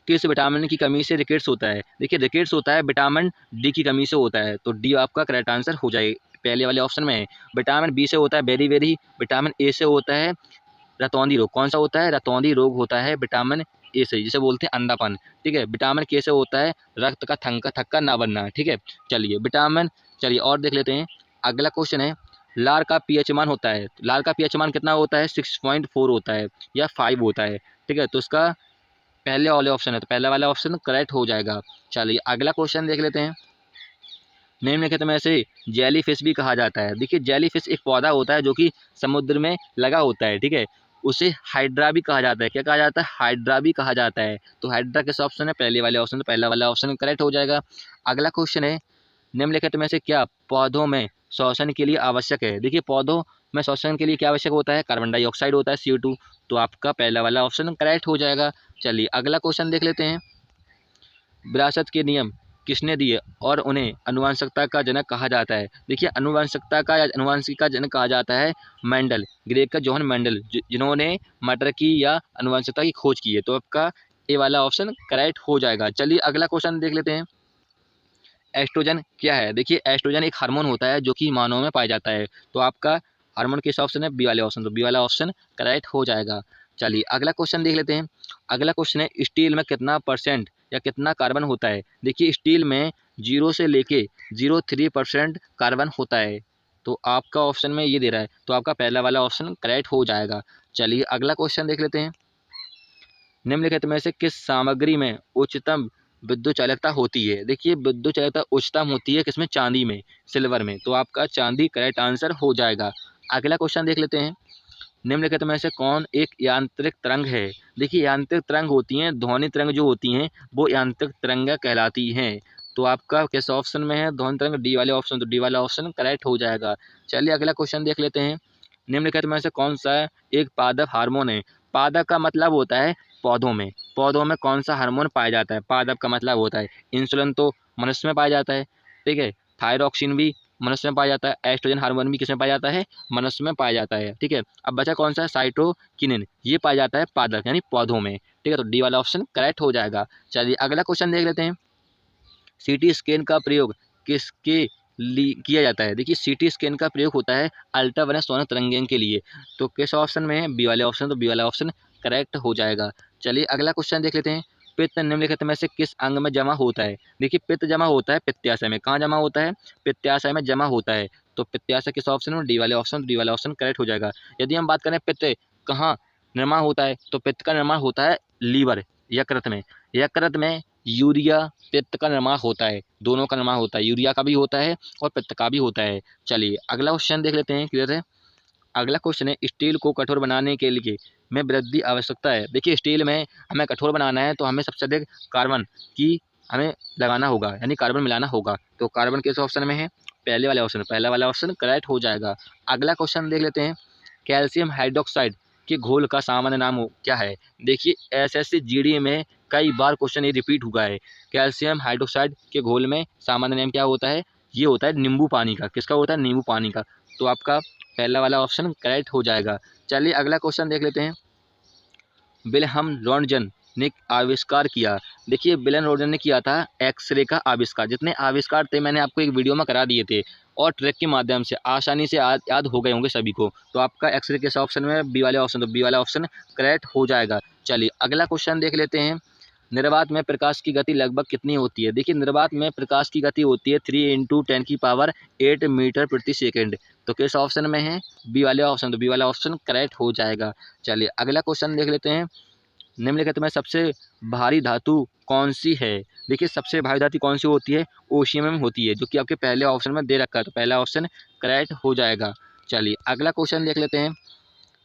किस विटामिन की कमी से रिकेट्स होता है। देखिए रिकेट्स होता है विटामिन डी की कमी से होता है, तो डी आपका करेक्ट आंसर हो जाएगा, पहले वाले ऑप्शन में है। विटामिन बी से होता है बेरी बेरी। विटामिन ए से होता है रतौंधी रोग। कौन सा होता है, रतौंधी रोग होता है विटामिन ए से, जिसे बोलते हैं अंधापन। ठीक है, विटामिन के से होता है रक्त का थक्का ना बनना। ठीक है, चलिए और देख लेते हैं। अगला क्वेश्चन है, लार का पीएच मान होता है, लार का पीएच मान कितना होता है, 6.4 होता है या 5 होता है। ठीक है, तो इसका पहले वाले ऑप्शन है, तो पहला वाला ऑप्शन करेक्ट हो जाएगा। चलिए अगला क्वेश्चन देख लेते हैं। निम्नलिखित में से जेली फिश भी कहा जाता है। देखिए जेली फिश एक पौधा होता है जो कि समुद्र में लगा होता है। ठीक है, उसे हाइड्रा भी कहा जाता है। क्या कहा जाता है, हाइड्रा भी कहा जाता है। तो हाइड्रा किस ऑप्शन है, पहले वाले ऑप्शन, तो पहला वाला ऑप्शन करेक्ट हो जाएगा। अगला क्वेश्चन है, निम्नलिखित में से क्या पौधों में श्वसन के लिए आवश्यक है। देखिए पौधों में श्वसन के लिए क्या आवश्यक होता है, कार्बन डाइऑक्साइड होता है, CO2। तो आपका पहला वाला ऑप्शन करेक्ट हो जाएगा। चलिए अगला क्वेश्चन देख लेते हैं। विरासत के नियम किसने दिए और उन्हें आनुवंशिकता का जनक कहा जाता है। देखिए आनुवंशिकता का या आनुवंशिक का जनक कहा जाता है मेंडल, ग्रेग का जोहन मेंडल, जिन्होंने मटर की या आनुवंशिकता की खोज की है। तो आपका ए वाला ऑप्शन करेक्ट हो जाएगा। चलिए अगला क्वेश्चन देख लेते हैं। एस्ट्रोजन क्या है। देखिए एस्ट्रोजन एक हार्मोन होता है जो कि मानव में पाया जाता है। तो आपका हार्मोन किस ऑप्शन है, बी वाले ऑप्शन, तो बी वाला ऑप्शन करेक्ट हो जाएगा। चलिए अगला क्वेश्चन देख लेते हैं। अगला क्वेश्चन है, स्टील में कितना परसेंट या कितना कार्बन होता है। देखिए स्टील में 0 से लेके 0.3% कार्बन होता है। तो आपका ऑप्शन में ये दे रहा है, तो आपका पहला वाला ऑप्शन करेक्ट हो जाएगा। चलिए अगला क्वेश्चन देख लेते हैं। निम्नलिखित में से किस सामग्री में उच्चतम विद्युत चालकता होती है। देखिए विद्युत चालकता उच्चतम होती है किसमें, चांदी में, सिल्वर में। तो आपका चांदी करेक्ट आंसर हो जाएगा। अगला क्वेश्चन देख लेते हैं। निम्नलिखित में से कौन एक यांत्रिक तरंग है। देखिए यांत्रिक तरंग होती हैं, ध्वनि तरंग जो होती हैं वो यांत्रिक तरंग कहलाती हैं। तो आपका किस ऑप्शन में है, ध्वनि तरंग, डी वाले ऑप्शन, तो डी वाला ऑप्शन करेक्ट हो जाएगा। चलिए अगला क्वेश्चन देख लेते हैं। निम्नलिखित में से कौन सा एक पादप हार्मोन है। पादप का मतलब होता है पौधों में कौन सा हार्मोन पाया जाता है। पादप का मतलब होता है इंसुलिन, तो मनुष्य में पाया जाता है। ठीक है, थायरॉक्सिन भी मनुष्य में पाया जाता है। एस्ट्रोजन हार्मोन भी किसमें पाया जाता है, मनुष्य में पाया जाता है। ठीक है, अब बचा कौन सा, साइटोकिनिन, ये पाया जाता है पादप यानी पौधों में। ठीक है, तो डी वाला ऑप्शन करेक्ट हो जाएगा। चलिए अगला क्वेश्चन देख लेते हैं। सीटी स्कैन का प्रयोग किसके लिए किया जाता है। देखिए सीटी स्कैन का प्रयोग होता है अल्ट्रावायलेट सोना तरंगें के लिए। तो किस ऑप्शन में है, बी वाले ऑप्शन, तो बी वाला ऑप्शन करेक्ट हो जाएगा। चलिए अगला क्वेश्चन देख लेते हैं। पित्त निम्नलिखित में से किस अंग में जमा होता है। देखिए पित्त जमा होता है पित्ताशय में। कहाँ जमा होता है, पित्ताशय में जमा होता है। तो पित्ताशय किस ऑप्शन में, डी वाले ऑप्शन, डी वाला ऑप्शन करेक्ट हो जाएगा। यदि हम बात करें पित्त कहाँ निर्माण होता है, तो पित्त का निर्माण होता है लीवर, यकृत में। यकृत में यूरिया पित्त का निर्माण होता है, दोनों का निर्माण होता है, यूरिया का भी होता है और पित्त का भी होता है। चलिए अगला क्वेश्चन देख लेते हैं। क्लियर है। अगला क्वेश्चन है, स्टील को कठोर बनाने के लिए में वृद्धि आवश्यकता है। देखिए स्टील में हमें कठोर बनाना है तो हमें सबसे अधिक कार्बन की हमें लगाना होगा, यानी कार्बन मिलाना होगा। तो कार्बन किस ऑप्शन में है, पहले वाले ऑप्शन, पहला वाला ऑप्शन करेक्ट हो जाएगा। अगला क्वेश्चन देख लेते हैं। कैल्शियम हाइड्रोक्साइड के घोल का सामान्य नाम क्या है। देखिए SSC GD में कई बार क्वेश्चन ये रिपीट हुआ है। कैल्शियम हाइड्रोक्साइड के घोल में सामान्य नाम क्या होता है, ये होता है नींबू पानी का। किसका होता है, नींबू पानी का। तो आपका पहला वाला ऑप्शन करेक्ट हो जाएगा। चलिए अगला क्वेश्चन देख लेते हैं। विल्हम रॉन्टगन ने आविष्कार किया। देखिए विल्हम रॉन्टगन ने किया था एक्सरे का आविष्कार। जितने आविष्कार थे मैंने आपको एक वीडियो में करा दिए थे और ट्रैक के माध्यम से आसानी से याद हो गए होंगे सभी को। तो आपका एक्सरे किस ऑप्शन में, बी वाले ऑप्शन, तो बी वाला ऑप्शन करेक्ट हो जाएगा। चलिए अगला क्वेश्चन देख लेते हैं। निर्वात में प्रकाश की गति लगभग कितनी होती है। देखिए निर्वात में प्रकाश की गति होती है 3 × 10⁸ मीटर प्रति सेकेंड। तो किस ऑप्शन में है, बी वाले ऑप्शन, तो बी वाला ऑप्शन करेक्ट हो जाएगा। चलिए अगला क्वेश्चन देख लेते हैं। निम्नलिखित में सबसे भारी धातु कौन सी है। देखिए सबसे भारी धातु कौन सी होती है, ओशियम होती है, जो कि आपके पहले ऑप्शन में दे रखा है। तो पहला ऑप्शन करेक्ट हो जाएगा। चलिए अगला क्वेश्चन देख लेते हैं।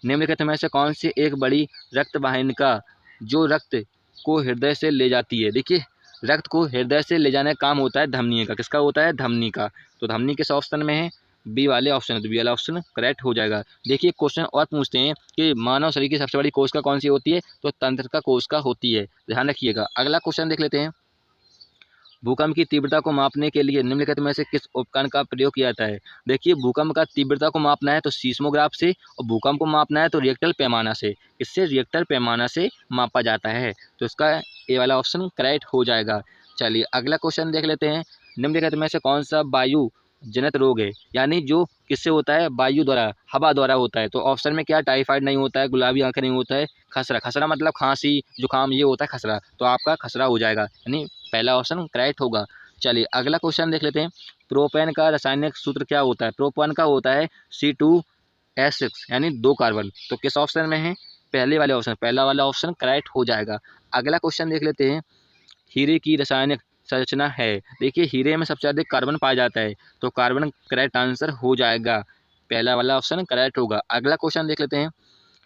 निम्नलिखित में से कौन सी एक बड़ी रक्त वाहिनिका जो रक्त को हृदय से ले जाती है। देखिए रक्त को हृदय से ले जाने का काम होता है धमनी का। किसका होता है? धमनी का। तो धमनी किस ऑप्शन में है? बी वाले ऑप्शन है, तो बी वाला ऑप्शन करेक्ट हो जाएगा। देखिए क्वेश्चन और पूछते हैं कि मानव शरीर की सबसे बड़ी कोशिका कौन सी होती है? तो तंत्रिका कोशिका होती है, ध्यान रखिएगा। अगला क्वेश्चन देख लेते हैं। भूकंप की तीव्रता को मापने के लिए निम्नलिखित में से किस उपकरण का प्रयोग किया जाता है? देखिए भूकंप का तीव्रता को मापना है तो सीस्मोग्राफ से, और भूकंप को मापना है तो रिएक्टर पैमाना से। इससे रिएक्टर पैमाना से मापा जाता है, तो इसका ए वाला ऑप्शन करेक्ट हो जाएगा। चलिए अगला क्वेश्चन देख लेते हैं। निम्नलिखित में से कौन सा वायु जनित रोग है, यानी जो किससे होता है? वायु द्वारा, हवा द्वारा होता है। तो ऑप्शन में क्या? टाइफाइड नहीं होता है, गुलाबी आंखें नहीं होता है, खसरा। खसरा मतलब खांसी जुकाम, ये होता है खसरा, तो आपका खसरा हो जाएगा, यानी पहला ऑप्शन करेक्ट होगा। चलिए अगला क्वेश्चन देख लेते हैं। प्रोपेन का रासायनिक सूत्र क्या होता है? प्रोपेन का होता है C2H6, यानी 2 कार्बन। तो किस ऑप्शन में है? पहले वाले ऑप्शन, पहला वाला ऑप्शन करेक्ट हो जाएगा। अगला क्वेश्चन देख लेते हैं। हीरे की रासायनिक संरचना है। देखिए हीरे में सबसे अधिक कार्बन पाया जाता है, तो कार्बन करेक्ट आंसर हो जाएगा, पहला वाला ऑप्शन करेक्ट होगा। अगला क्वेश्चन देख लेते हैं।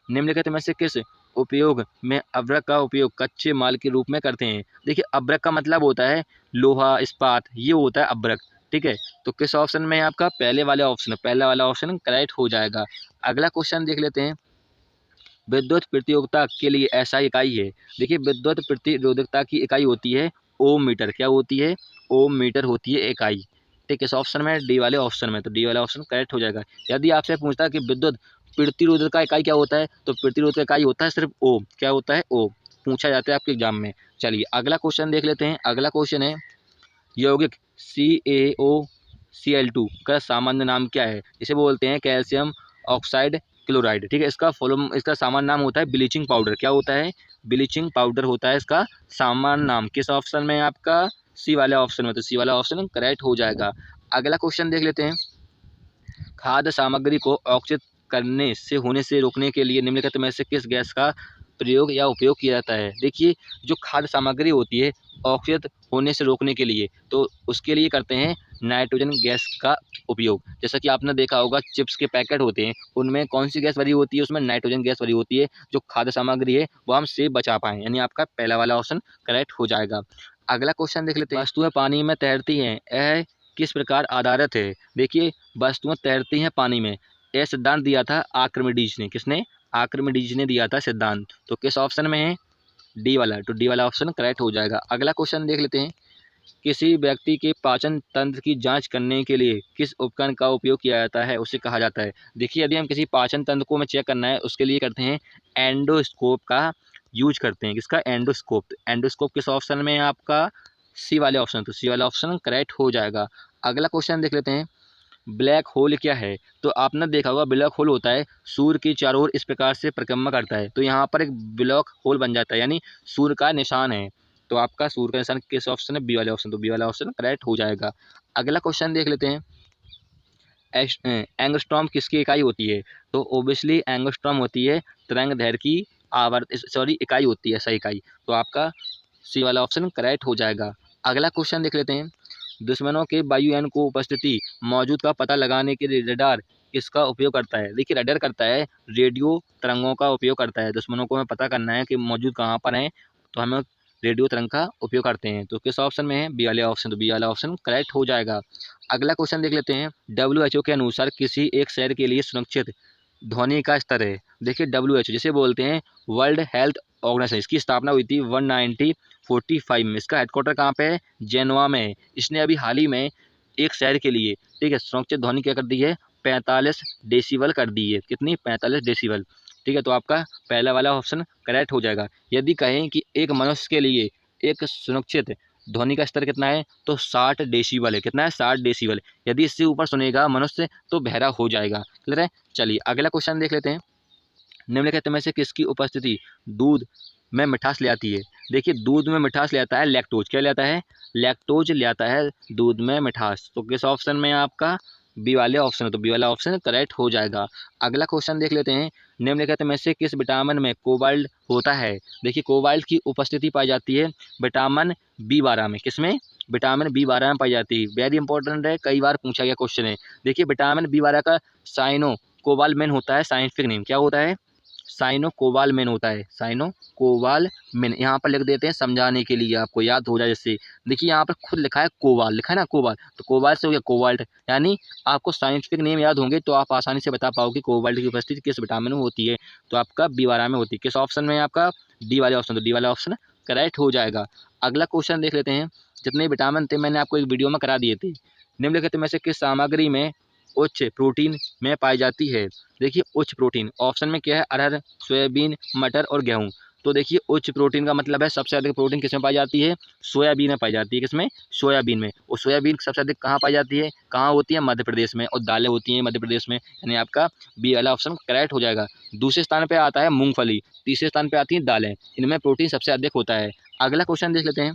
निम्नलिखित में से किस उपयोग में अभ्रक का उपयोग कच्चे माल के रूप में करते हैं? देखिए अभ्रक का मतलब होता है लोहा, इस्पात, ये होता है अभ्रक, ठीक है। तो किस ऑप्शन में है आपका? पहले वाले ऑप्शन, पहला वाला ऑप्शन करेक्ट हो जाएगा। अगला क्वेश्चन देख लेते हैं। विद्युत प्रतिरोधकता के लिए SI इकाई है। देखिए विद्युत प्रतिरोधकता की इकाई होती है ओम मीटर। क्या होती है? ओम मीटर होती है इकाई, ठीक है। इस ऑप्शन में, डी वाले ऑप्शन में, तो डी वाला ऑप्शन करेक्ट हो जाएगा। यदि आपसे पूछता है कि विद्युत प्रतिरोधक का इकाई क्या होता है, तो प्रतिरोधक का इकाई होता है सिर्फ ओम। क्या होता है? ओम। पूछा जाता है आपके एग्जाम में। चलिए अगला क्वेश्चन देख लेते हैं। अगला क्वेश्चन है यौगिक CaOCl2 का सामान्य नाम क्या है? इसे बोलते हैं कैल्शियम ऑक्साइड क्लोराइड, ठीक है। इसका सामान्य नाम होता है ब्लीचिंग पाउडर। क्या होता है? ब्लीचिंग पाउडर होता है इसका सामान्य नाम। किस ऑप्शन में है आपका? सी वाले ऑप्शन में, तो सी वाला ऑप्शन करेक्ट हो जाएगा। अगला क्वेश्चन देख लेते हैं। खाद्य सामग्री को ऑक्सित करने से होने से रोकने के लिए निम्नलिखित में से किस गैस का प्रयोग या उपयोग किया जाता है? देखिए जो खाद्य सामग्री होती है ऑक्सित होने से रोकने के लिए, तो उसके लिए करते हैं नाइट्रोजन गैस का उपयोग। जैसा कि आपने देखा होगा चिप्स के पैकेट होते हैं, उनमें कौन सी गैस भरी होती है? उसमें नाइट्रोजन गैस भरी होती है। जो खाद्य सामग्री है वो हम सेफ बचा पाएँ, यानी आपका पहला वाला ऑप्शन करेक्ट हो जाएगा। अगला क्वेश्चन देख लेते हैं। वस्तुएं पानी में तैरती हैं, यह किस प्रकार आधारित है? देखिए वस्तुएं तैरती हैं पानी में, यह सिद्धांत दिया था आर्किमिडीज ने। किसने? आर्किमिडीज ने दिया था सिद्धांत। तो किस ऑप्शन में है? डी वाला, तो डी वाला ऑप्शन करेक्ट हो जाएगा। अगला क्वेश्चन देख लेते हैं। किसी व्यक्ति के पाचन तंत्र की जांच करने के लिए किस उपकरण का उपयोग किया जाता है, उसे कहा जाता है? देखिए यदि हम किसी पाचन तंत्र को हमें चेक करना है, उसके लिए करते हैं एंडोस्कोप का यूज करते हैं। किसका? एंडोस्कोप। एंडोस्कोप किस ऑप्शन में है आपका? सी वाले ऑप्शन, तो सी वाला ऑप्शन करेक्ट हो जाएगा। अगला क्वेश्चन देख लेते हैं। ब्लैक होल क्या है? तो आपने देखा होगा ब्लैक होल होता है सूर्य की चारों ओर इस प्रकार से परिक्रमा करता है, तो यहाँ पर एक ब्लैक होल बन जाता है, यानी सूर्य का निशान है। तो आपका सूर्य का निशान किस ऑप्शन है? बी वाले ऑप्शन, तो बी वाला ऑप्शन करेक्ट हो जाएगा। अगला क्वेश्चन देख लेते हैं। एंगस्ट्रॉम किसकी इकाई होती है? तो ओबियसली एंगस्ट्रॉम होती है तरंग दैर्घ्य की इकाई होती है, सही इकाई। तो आपका सी वाला ऑप्शन करेक्ट हो जाएगा। अगला क्वेश्चन देख लेते हैं। दुश्मनों के वायुयान को उपस्थिति मौजूद का पता लगाने के लिए रडार किसका उपयोग करता है? देखिए रडार करता है रेडियो तरंगों का उपयोग करता है। दुश्मनों को हमें पता करना है कि मौजूद कहाँ पर हैं, तो हमें रेडियो तरंग का उपयोग करते हैं। तो किस ऑप्शन में है? बी वाले ऑप्शन, तो बी वाला ऑप्शन करेक्ट हो जाएगा। अगला क्वेश्चन देख लेते हैं। WHO के अनुसार किसी एक शहर के लिए सुरक्षित ध्वनि का स्तर है। देखिए WHO जिसे बोलते हैं वर्ल्ड हेल्थ ऑर्गेनाइजेशन, इसकी स्थापना हुई थी 1945 में। इसका हेडक्वार्टर कहाँ पे है? जेनवा में है। इसने अभी हाल ही में एक शहर के लिए, ठीक है, सुरक्षित ध्वनि क्या कर दी है? 45 डेसिबल कर दी है। कितनी? 45 डेसिबल, ठीक है। तो आपका पहला वाला ऑप्शन करेक्ट हो जाएगा। यदि कहें कि एक मनुष्य के लिए एक सुरक्षित ध्वनि का स्तर कितना है, तो 60 डेसिबल है। कितना है? 60 डेसिबल। यदि इससे ऊपर सुनेगा मनुष्य तो बहरा हो जाएगा। क्लियर है? चलिए अगला क्वेश्चन देख लेते हैं। निम्नलिखित में से किसकी उपस्थिति दूध में मिठास ले आती है? देखिए दूध में मिठास ले आता है लैक्टोज। क्या ले आता है? लैक्टोज ले आता है दूध में मिठास। तो किस ऑप्शन में है आपका? बी वाले ऑप्शन है, तो बी वाला ऑप्शन करेक्ट हो जाएगा। अगला क्वेश्चन देख लेते हैं। निम्नलिखित में से किस विटामिन में कोबाल्ट होता है? देखिए कोबाल्ट की उपस्थिति पाई जाती है विटामिन B12 में। किसमें? विटामिन B12 में पाई जाती है। वेरी इंपॉर्टेंट है, कई बार पूछा गया क्वेश्चन है। देखिए विटामिन B12 का साइनो कोबालमेन होता है साइंटिफिक नेम। क्या होता है? साइनो-कोबालमिन होता है, साइनो-कोबालमिन। यहाँ पर लिख देते हैं समझाने के लिए, आपको याद हो जाए जिससे। देखिए यहाँ पर खुद लिखा है कोबाल, लिखा है ना कोबाल, तो कोबाल से हो गया कोबाल्ट। यानी आपको साइंटिफिक नेम याद होंगे तो आप आसानी से बता पाओगे कोबाल्ट की उपस्थिति किस विटामिन में होती है, तो आपका बी12 में होती है। किस ऑप्शन में है आपका? डी वाले ऑप्शन, तो डी वाला ऑप्शन करेक्ट हो जाएगा। अगला क्वेश्चन देख लेते हैं। जितने विटामिन थे मैंने आपको एक वीडियो में करा दिए थे। निम्नलिखित में से किस सामग्री में उच्च प्रोटीन में पाई जाती है? देखिए उच्च प्रोटीन ऑप्शन में क्या है? अरहर, सोयाबीन, मटर और गेहूँ। तो देखिए उच्च प्रोटीन का मतलब है सबसे अधिक प्रोटीन किसमें पाई जाती है? सोयाबीन में पाई जाती है। किसमें? सोयाबीन में। और सोयाबीन सबसे अधिक कहाँ पाई जाती है? कहाँ होती है? मध्य प्रदेश में। और दालें होती हैं मध्य प्रदेश में, यानी आपका बी वाला ऑप्शन करेक्ट हो जाएगा। दूसरे स्थान पर आता है मूंगफली, तीसरे स्थान पर आती हैं दालें। इनमें प्रोटीन सबसे अधिक होता है। अगला क्वेश्चन देख लेते हैं।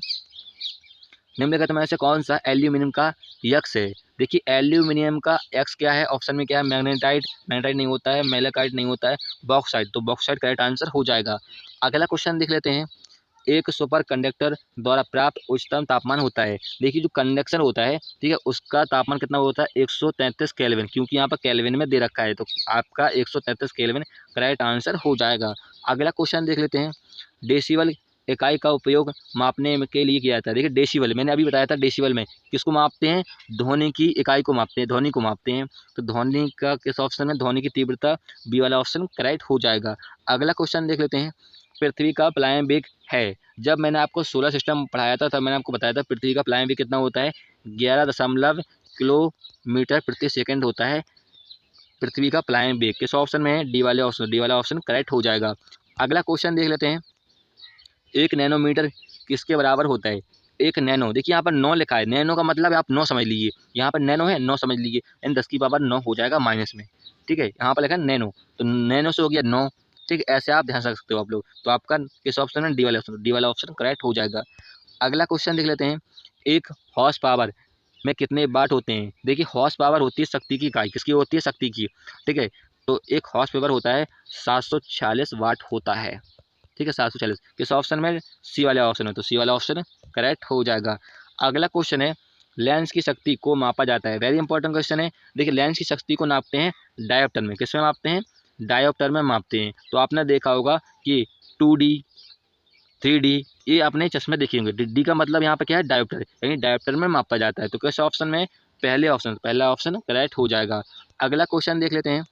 निम्नलिखित में से कौन सा एल्यूमिनियम का यक्स है? देखिए एल्यूमिनियम का एक्स क्या है? ऑप्शन में क्या है? मैग्नेटाइट, मैग्नेटाइट नहीं होता है, मेलाकाइट नहीं होता है, बॉक्साइट, तो बॉक्साइट करेक्ट आंसर हो जाएगा। अगला क्वेश्चन देख लेते हैं। एक सुपर कंडक्टर द्वारा प्राप्त उच्चतम तापमान होता है। देखिए जो कंडक्शन होता है, ठीक है, उसका तापमान कितना होता है? 133 केल्विन, क्योंकि यहाँ पर केल्विन में दे रखा है, तो आपका 133 केल्विन करेक्ट आंसर हो जाएगा। अगला क्वेश्चन देख लेते हैं। डेसिबल इकाई का उपयोग मापने के लिए किया जाता है। देखिए डेसिबल मैंने अभी बताया था, डेसिबल में किसको मापते हैं? ध्वनि की इकाई को मापते हैं, ध्वनि को मापते हैं। तो ध्वनि का किस ऑप्शन में? ध्वनि की तीव्रता, बी वाला ऑप्शन करेक्ट हो जाएगा। अगला क्वेश्चन देख लेते हैं। पृथ्वी का प्लायन वेग है। जब मैंने आपको सोलर सिस्टम पढ़ाया था तब मैंने आपको बताया था पृथ्वी का प्लायन वेग कितना होता है? 11 किलोमीटर प्रति सेकंड होता है पृथ्वी का प्लायन वेग। किस ऑप्शन में है? डी वाले ऑप्शन, डी वाला ऑप्शन करेक्ट हो जाएगा। अगला क्वेश्चन देख लेते हैं। 1 नैनोमीटर किसके बराबर होता है? 1 नैनो, देखिए यहाँ पर 9 लिखा है, नैनो का मतलब है आप 9 समझ लीजिए, यहाँ पर नैनो है 9 समझ लीजिए, यानी 10 की पावर 9 हो जाएगा माइनस में, ठीक है। यहाँ पर लिखा है नैनो, तो नैनो से हो गया 9, ठीक है, ऐसे आप ध्यान रख सकते हो आप लोग। तो आपका किस ऑप्शन है? डी वाला ऑप्शन, डी वाला ऑप्शन करेक्ट हो जाएगा। अगला क्वेश्चन देख लेते हैं। एक हॉर्स पावर में कितने वाट होते हैं? देखिए हॉर्स पावर होती है शक्ति की इकाई, किसकी होती है? शक्ति की, ठीक है। तो एक हॉर्स पावर होता है 746 वाट होता है, ठीक है, 740। किस ऑप्शन में? सी वाले ऑप्शन में, तो सी वाला ऑप्शन करेक्ट हो जाएगा। अगला क्वेश्चन है। लेंस की शक्ति को मापा जाता है। वेरी इंपॉर्टेंट क्वेश्चन है। देखिए लेंस की शक्ति को नापते हैं डायोप्टर में, किस में मापते हैं? डायोप्टर में मापते हैं। तो आपने देखा होगा कि 2D 3D ये अपने चश्मे देखे होंगे। डी का मतलब यहाँ पे क्या है? डायोप्टर, यानी डायोप्टर में मापा जाता है। तो किस ऑप्शन में? पहले ऑप्शन, पहला ऑप्शन करेक्ट हो जाएगा। अगला क्वेश्चन देख लेते हैं।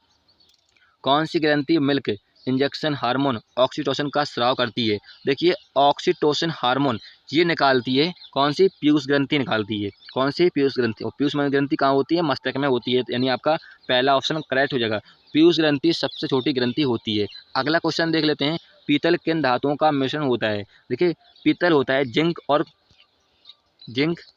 कौन सी ग्रंथि मिल्क इंजेक्शन हार्मोन ऑक्सीटोसिन का स्राव करती है? देखिए ऑक्सीटोसिन हार्मोन ये निकालती है कौन सी? पीयूष ग्रंथि निकालती है। कौन सी? पीयूष ग्रंथि। और पीयूष ग्रंथि कहाँ होती है? मस्तक में होती है, यानी आपका पहला ऑप्शन करेक्ट हो जाएगा। पीयूष ग्रंथि सबसे छोटी ग्रंथि होती है। अगला क्वेश्चन देख लेते हैं। पीतल किन धातुओं का मिश्रण होता है? देखिए पीतल होता है जिंक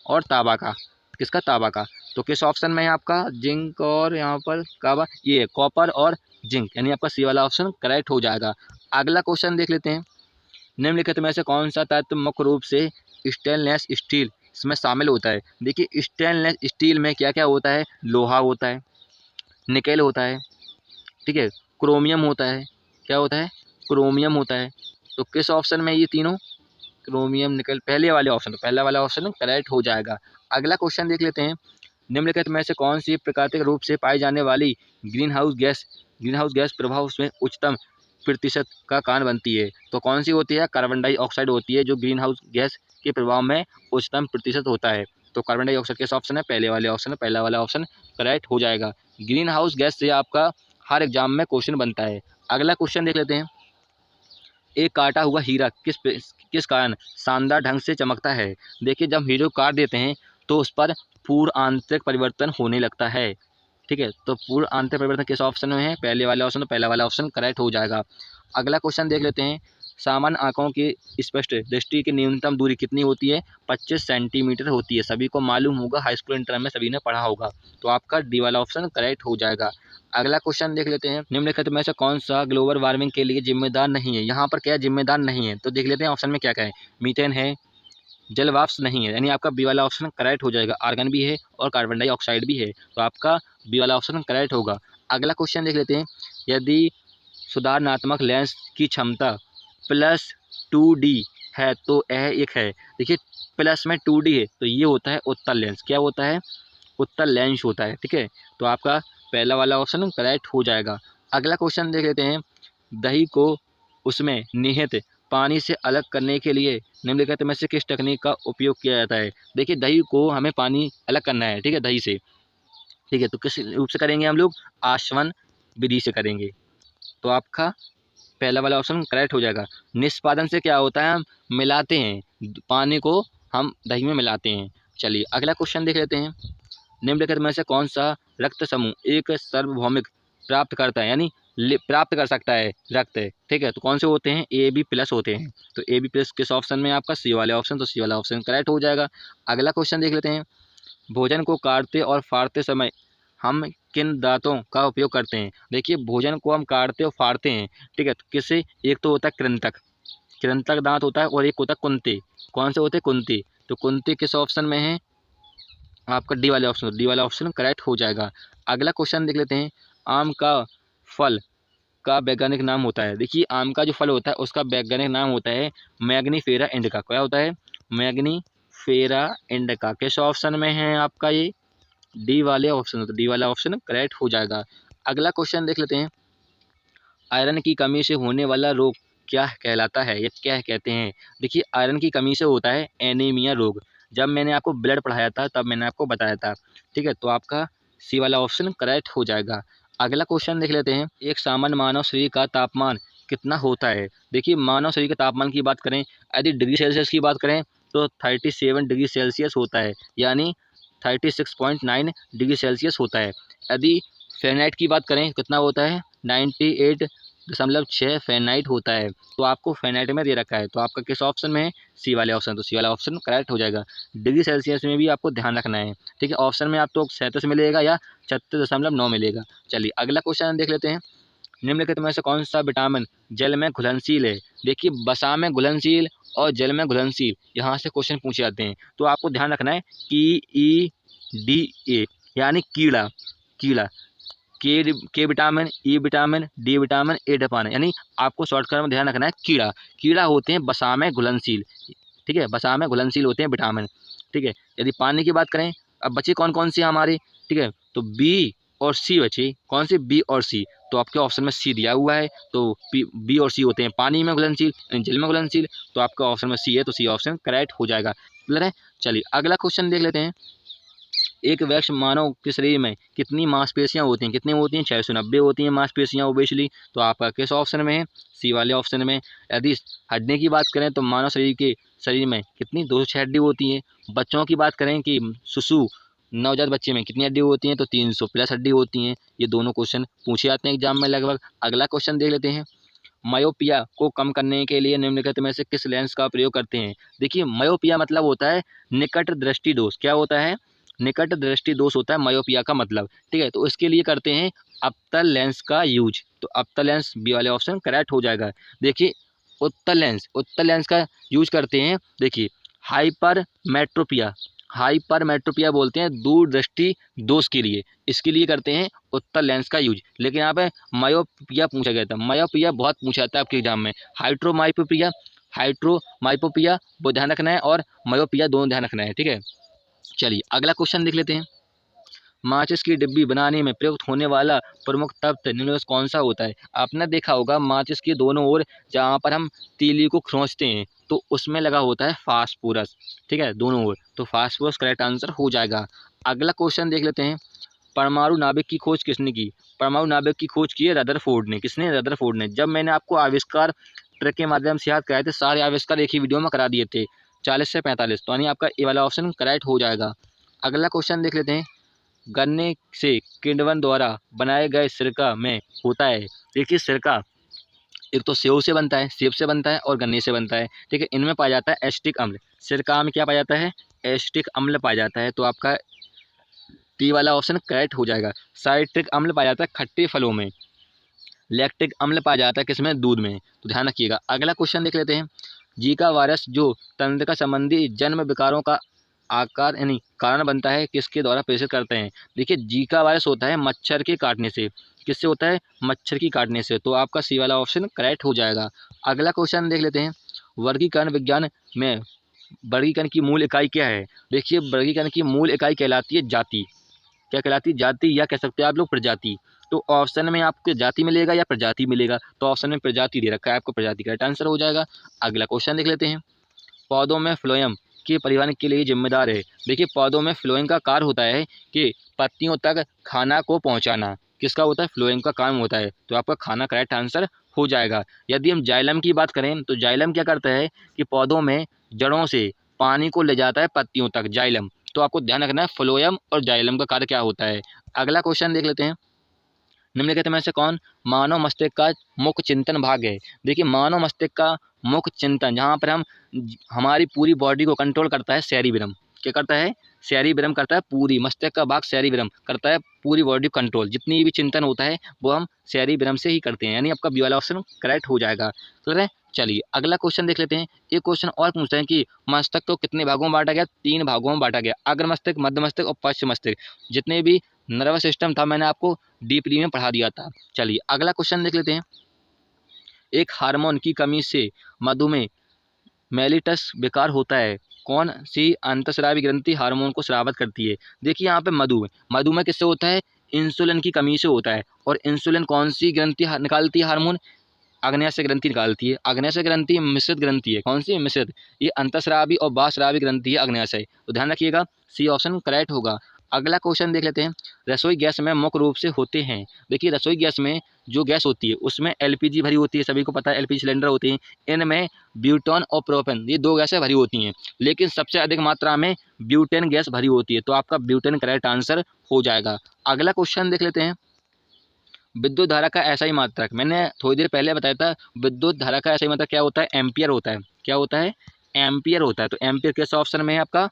और तांबा का। किसका? तांबा का। तो किस ऑप्शन में है आपका? जिंक और यहाँ पर तांबा, ये कॉपर और जिंक, यानी आपका सी वाला ऑप्शन करेक्ट हो जाएगा। अगला क्वेश्चन देख लेते हैं। निम्नलिखित में से कौन सा तत्व मुख्य रूप से स्टेनलेस स्टील इसमें शामिल होता है? देखिए स्टेनलेस स्टील में क्या क्या होता है? लोहा होता है, निकेल होता है, ठीक है, क्रोमियम होता है। क्या होता है? क्रोमियम होता है। तो किस ऑप्शन में ये तीनों? क्रोमियम, निकल, पहले वाले ऑप्शन, तो पहला वाला ऑप्शन करेक्ट हो जाएगा। अगला क्वेश्चन देख लेते हैं। निम्नलिखित में से कौन सी प्राकृतिक रूप से पाई जाने वाली ग्रीन हाउस गैस प्रभाव में उच्चतम प्रतिशत का कारण बनती है? तो कौन सी होती है? कार्बन डाइऑक्साइड होती है, जो ग्रीन हाउस गैस के प्रभाव में उच्चतम प्रतिशत होता है। तो कार्बन डाइऑक्साइड किस ऑप्शन है? पहले वाले ऑप्शन, पहला वाला ऑप्शन करेक्ट हो जाएगा। ग्रीन हाउस गैस से आपका हर एग्जाम में क्वेश्चन बनता है। अगला क्वेश्चन देख लेते हैं। एक काटा हुआ हीरा किस कारण शानदार ढंग से चमकता है? देखिए जब हीरो काट देते हैं तो उस पर पूर्ण आंतरिक परिवर्तन होने लगता है, ठीक है। तो पूर्ण आंतरिक परिवर्तन किस ऑप्शन में है? पहले वाला ऑप्शन, तो पहला वाला ऑप्शन करेक्ट हो जाएगा। अगला क्वेश्चन देख लेते हैं। सामान्य आंखों की स्पष्ट दृष्टि की न्यूनतम दूरी कितनी होती है? 25 सेंटीमीटर होती है। सभी को मालूम होगा, हाई स्कूल इंटर में सभी ने पढ़ा होगा। तो आपका डी वाला ऑप्शन करेक्ट हो जाएगा। अगला क्वेश्चन देख लेते हैं। निम्नलिखित में से कौन सा ग्लोबल वार्मिंग के लिए जिम्मेदार नहीं है? यहाँ पर क्या है? जिम्मेदार नहीं है। तो देख लेते हैं ऑप्शन में क्या क्या है। मीथेन है, जल वाष्प नहीं है, यानी आपका बी वाला ऑप्शन करेक्ट हो जाएगा। आर्गन भी है और कार्बन डाइऑक्साइड भी है, तो आपका बी वाला ऑप्शन करेक्ट होगा। अगला क्वेश्चन देख लेते हैं। यदि सुधारणात्मक लेंस की क्षमता +2D है तो यह एक है। देखिए प्लस में 2D है तो ये होता है उत्तल लेंस। क्या होता है? उत्तल लेंस होता है, ठीक है। तो आपका पहला वाला ऑप्शन करेक्ट हो जाएगा। अगला क्वेश्चन देख लेते हैं। दही को उसमें निहित पानी से अलग करने के लिए निम्नलिखित में से किस तकनीक का उपयोग किया जाता है। देखिए दही को हमें पानी अलग करना है, ठीक है, दही से, ठीक है, तो किस रूप से करेंगे हम लोग, आसवन विधि से करेंगे। तो आपका पहला वाला ऑप्शन करेक्ट हो जाएगा। निष्पादन से क्या होता है, हम मिलाते हैं पानी को, हम दही में मिलाते हैं। चलिए अगला क्वेश्चन देख लेते हैं। निम्नलिखित में से कौन सा रक्त समूह एक सार्वभौमिक प्राप्त करता है, यानी प्राप्त कर सकता है रक्त, ठीक है, तो कौन से होते हैं, ए बी प्लस होते हैं। तो ए बी प्लस किस ऑप्शन में, आपका सी वाले ऑप्शन, तो सी वाला ऑप्शन करेक्ट हो जाएगा। अगला क्वेश्चन देख लेते हैं। भोजन को काटते और फाड़ते समय हम किन दांतों का उपयोग करते हैं। देखिए भोजन को हम काटते और फाड़ते हैं, ठीक है, तो किससे, एक तो होता है कृंतक, कृंतक दांत होता है, और एक होता है कुंती। कौन से होते हैं, कुंती। तो कुंती किस ऑप्शन में है, आपका डी वाले ऑप्शन, डी वाला ऑप्शन करेक्ट हो जाएगा। अगला क्वेश्चन देख लेते हैं। आम का फल का वैज्ञानिक नाम होता है। देखिए आम का जो फल होता है उसका वैज्ञानिक नाम होता है मैग्नीफेरा इंडिका। क्या होता है, मैग्नीफेरा इंडिका। किस ऑप्शन में है आपका ये, डी वाले ऑप्शन, तो डी वाला ऑप्शन करेक्ट हो जाएगा। अगला क्वेश्चन देख लेते हैं। आयरन की कमी से होने वाला रोग क्या कहलाता है, या क्या कहते हैं। देखिए आयरन की कमी से होता है एनीमिया रोग। जब मैंने आपको ब्लड पढ़ाया था तब मैंने आपको बताया था, ठीक है, तो आपका सी वाला ऑप्शन करेक्ट हो जाएगा। अगला क्वेश्चन देख लेते हैं। एक सामान्य मानव शरीर का तापमान कितना होता है। देखिए मानव शरीर के तापमान की बात करें, यदि डिग्री सेल्सियस की बात करें तो 37 डिग्री सेल्सियस होता है, यानी 36.9 डिग्री सेल्सियस होता है। यदि फ़ारेनहाइट की बात करें कितना होता है, 98.6 फ़ारेनहाइट होता है। तो आपको फ़ारेनहाइट में दे रखा है, तो आपका किस ऑप्शन में है, सी वाले ऑप्शन, तो सी वाला ऑप्शन करेक्ट हो जाएगा। डिग्री सेल्सियस में भी आपको ध्यान रखना है, ठीक है, ऑप्शन में आपको 37 मिलेगा या 36.9 मिलेगा। चलिए अगला क्वेश्चन देख लेते हैं। निम्नलिखित में से कौन सा विटामिन जल में घुलनशील है। देखिए वसा में घुलनशील और जल में घुलनशील, यहाँ से क्वेश्चन पूछे जाते हैं, तो आपको ध्यान रखना है कि ई डी ए, यानी कीड़ा, कीड़ा, के vitamin, E vitamin, D vitamin, A vitamin, यानी आपको शॉर्टकट में ध्यान रखना है कीड़ा। कीड़ा होते हैं वसा में घुलनशील, ठीक है, वसा में घुलनशील होते हैं विटामिन, ठीक है। यदि पानी की बात करें, अब बचे कौन कौन सी हमारे, ठीक है, तो बी और सी बचे, कौन सी, बी और सी, तो आपके ऑप्शन में सी दिया हुआ है, तो बी और सी होते हैं पानी में घुलनशील, जल में घुलनशील, तो आपका ऑप्शन में सी है, तो सी ऑप्शन करेक्ट हो जाएगा। क्लियर है। चलिए अगला क्वेश्चन देख लेते हैं। एक वयस्क मानव के शरीर में कितनी मांसपेशियां होती हैं, कितनी होती हैं, 690 होती हैं मांसपेशियां ओबेसली। तो आपका किस ऑप्शन में है, सी वाले ऑप्शन में। यदि हड्डी की बात करें तो मानव शरीर में कितनी, 206 हड्डी होती हैं। बच्चों की बात करें कि शिशु नवजात बच्चे में कितनी हड्डी होती हैं, तो 300 प्लस हड्डी होती हैं। ये दोनों क्वेश्चन पूछे जाते हैं एग्जाम में लगभग। अगला क्वेश्चन देख लेते हैं। मायोपिया को कम करने के लिए निम्नलिखित में से किस लेंस का प्रयोग करते हैं। देखिए मायोपिया मतलब होता है निकट दृष्टि दोष। क्या होता है, निकट दृष्टि दोष होता है मायोपिया का मतलब, ठीक है, तो इसके लिए करते हैं अवतल लेंस का यूज। तो अवतल लेंस, बी वाले ऑप्शन करेक्ट हो जाएगा। देखिए उत्तल लेंस का यूज करते हैं। देखिए हाइपरमेट्रोपिया, हाइपरमेट्रोपिया बोलते हैं दूरदृष्टि दोष के लिए, इसके लिए करते हैं उत्तल लेंस का यूज। लेकिन यहाँ पे मायोपिया पूछा गया था, मायोपिया बहुत पूछा जाता है आपके एग्जाम में। हाइड्रोमाइपोपिया वो ध्यान रखना है, और मायोपिया दोनों ध्यान रखना है, ठीक है। चलिए अगला क्वेश्चन देख लेते हैं। माचिस की डिब्बी बनाने में प्रयुक्त होने वाला प्रमुख तत्व निम्न में से कौन सा होता है। आपने देखा होगा माचिस के दोनों ओर जहाँ पर हम तीली को खरोंचते हैं तो उसमें लगा होता है फास्फोरस, ठीक है, दोनों ओर, तो फास्फोरस करेक्ट आंसर हो जाएगा। अगला क्वेश्चन देख लेते हैं। परमाणु नाभिक की खोज किसने की। परमाणु नाभिक की खोज की है रदरफोर्ड ने। किसने, रदरफोर्ड ने। जब मैंने आपको आविष्कार ट्रक के माध्यम से याद कराए थे, सारे आविष्कार एक ही वीडियो में करा दिए थे, 40 से 45, तो यानी आपका ए वाला ऑप्शन करेक्ट हो जाएगा। अगला क्वेश्चन देख लेते हैं। गन्ने से किण्वन द्वारा बनाए गए सिरका में होता है। देखिए सिरका एक तो सेव से बनता है, सेब से बनता है, और गन्ने से बनता है, ठीक है, इनमें पाया जाता है एस्टिक अम्ल। सिरका में क्या पाया जाता है, एस्टिक अम्ल पाया जाता है, तो आपका टी वाला ऑप्शन करेक्ट हो जाएगा। साइट्रिक अम्ल पाया जाता है खट्टे फलों में। लैक्टिक अम्ल पाया जाता है किसमें, दूध में, तो ध्यान रखिएगा। अगला क्वेश्चन देख लेते हैं। जीका वायरस जो तंत्रिका संबंधी जन्म विकारों का आकार यानी कारण बनता है, किसके द्वारा प्रेषित करते हैं। देखिए जीका वायरस होता है मच्छर के काटने से। किससे होता है, मच्छर की काटने से, तो आपका सी वाला ऑप्शन करेक्ट हो जाएगा। अगला क्वेश्चन देख लेते हैं। वर्गीकरण विज्ञान में वर्गीकरण की मूल इकाई क्या है। देखिए वर्गीकरण की मूल इकाई कहलाती है जाति। क्या कहलाती है, जाति, या कह सकते हैं आप लोग प्रजाति। तो ऑप्शन में आपको जाति मिलेगा या प्रजाति मिलेगा, तो ऑप्शन में प्रजाति दे रखा है, आपको प्रजाति का राइट आंसर हो जाएगा। अगला क्वेश्चन देख लेते हैं। पौधों में फ्लोएम के परिवहन के लिए जिम्मेदार है। देखिए पौधों में फ्लोएम का कार्य होता है कि पत्तियों तक खाना को पहुंचाना। किसका होता है? फ्लोएम का काम होता है, तो आपका खाना करेक्ट आंसर हो जाएगा। यदि हम जाइलम की बात करें तो जाइलम क्या करता है कि पौधों में जड़ों से पानी को ले जाता है पत्तियों तक, जाइलम। तो आपको ध्यान रखना है फ्लोएम और जाइलम का कार्य क्या होता है। अगला क्वेश्चन देख लेते हैं। निम्नलिखित में से कौन मानव मस्तिष्क का मुख्य चिंतन भाग है? देखिए मानव मस्तिष्क का मुख्य चिंतन, जहाँ पर हम हमारी पूरी बॉडी को कंट्रोल करता है सेरिब्रम। क्या करता है? सेरिब्रम करता है, पूरी मस्तिष्क का भाग सेरिब्रम करता है पूरी बॉडी कंट्रोल। जितनी भी चिंतन होता है वो हम सेरिब्रम से ही करते हैं, यानी आपका बी वाला ऑप्शन करेक्ट हो जाएगा। क्लियर है? चलिए अगला क्वेश्चन देख लेते हैं। एक क्वेश्चन और पूछते हैं कि मस्तिष्क को कितने भागों में बांटा गया? 3 भागों में बांटा गया, अग्र मस्तिष्क, मध्य मस्तिष्क और पश्च मस्तिष्क। जितने भी नर्वस सिस्टम था मैंने आपको डीपली में पढ़ा दिया था। चलिए अगला क्वेश्चन देख लेते हैं। एक हार्मोन की कमी से मधुमेह मेलिटस बेकार होता है। कौन सी अंतःस्रावी ग्रंथि हार्मोन को स्रावित करती है? देखिए यहाँ पे मधुमेह किससे होता है? इंसुलिन की कमी से होता है। और इंसुलिन कौन सी ग्रंथि निकालती है? हार्मोन अग्न्याशय ग्रंथि निकालती है। अग्न्याशय ग्रंथि मिश्रित ग्रंथि है। कौन सी? मिश्रित। ये अंतःस्रावी और बाह्यस्रावी ग्रंथि है अग्न्याशय। तो ध्यान रखिएगा, सी ऑप्शन करेक्ट होगा। अगला क्वेश्चन देख लेते हैं। रसोई गैस में मुख्य रूप से होते हैं। देखिए रसोई गैस में जो गैस होती है उसमें एलपीजी भरी होती है, सभी को पता है एलपीजी सिलेंडर होते हैं। इनमें ब्यूटेन और प्रोपेन, ये 2 गैसें भरी होती हैं, लेकिन सबसे अधिक मात्रा में ब्यूटेन गैस भरी होती है, तो आपका ब्यूटेन करेक्ट आंसर हो जाएगा। अगला क्वेश्चन देख लेते हैं। विद्युत धारा का ऐसा ही मात्रक, मैंने थोड़ी देर पहले बताया था, विद्युत धारा का ऐसा ही मात्रक क्या होता है? एम्पियर होता है। क्या होता है? एम्पियर होता है। तो एम्पियर किस ऑप्शन में है? आपका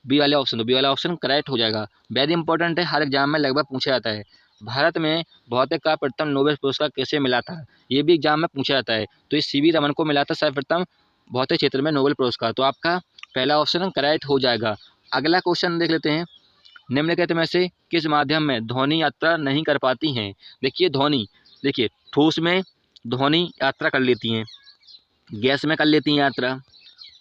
बी वाले ऑप्शन। तो बी वाला ऑप्शन करेक्ट हो जाएगा। वेरी इंपॉर्टेंट है, हर एग्जाम में लगभग पूछा जाता है। भारत में भौतिक का प्रथम नोबेल पुरस्कार किसे मिला था? ये भी एग्जाम में पूछा जाता है। तो ये सीवी रमन को मिला था सर्वप्रथम भौतिक क्षेत्र में नोबेल पुरस्कार। तो आपका पहला ऑप्शन करेक्ट हो जाएगा। अगला क्वेश्चन देख लेते हैं। निम्नलिखित में से किस माध्यम में ध्वनि यात्रा नहीं कर पाती हैं? देखिए ध्वनि, देखिए ठोस में ध्वनि यात्रा कर लेती हैं, गैस में कर लेती हैं यात्रा,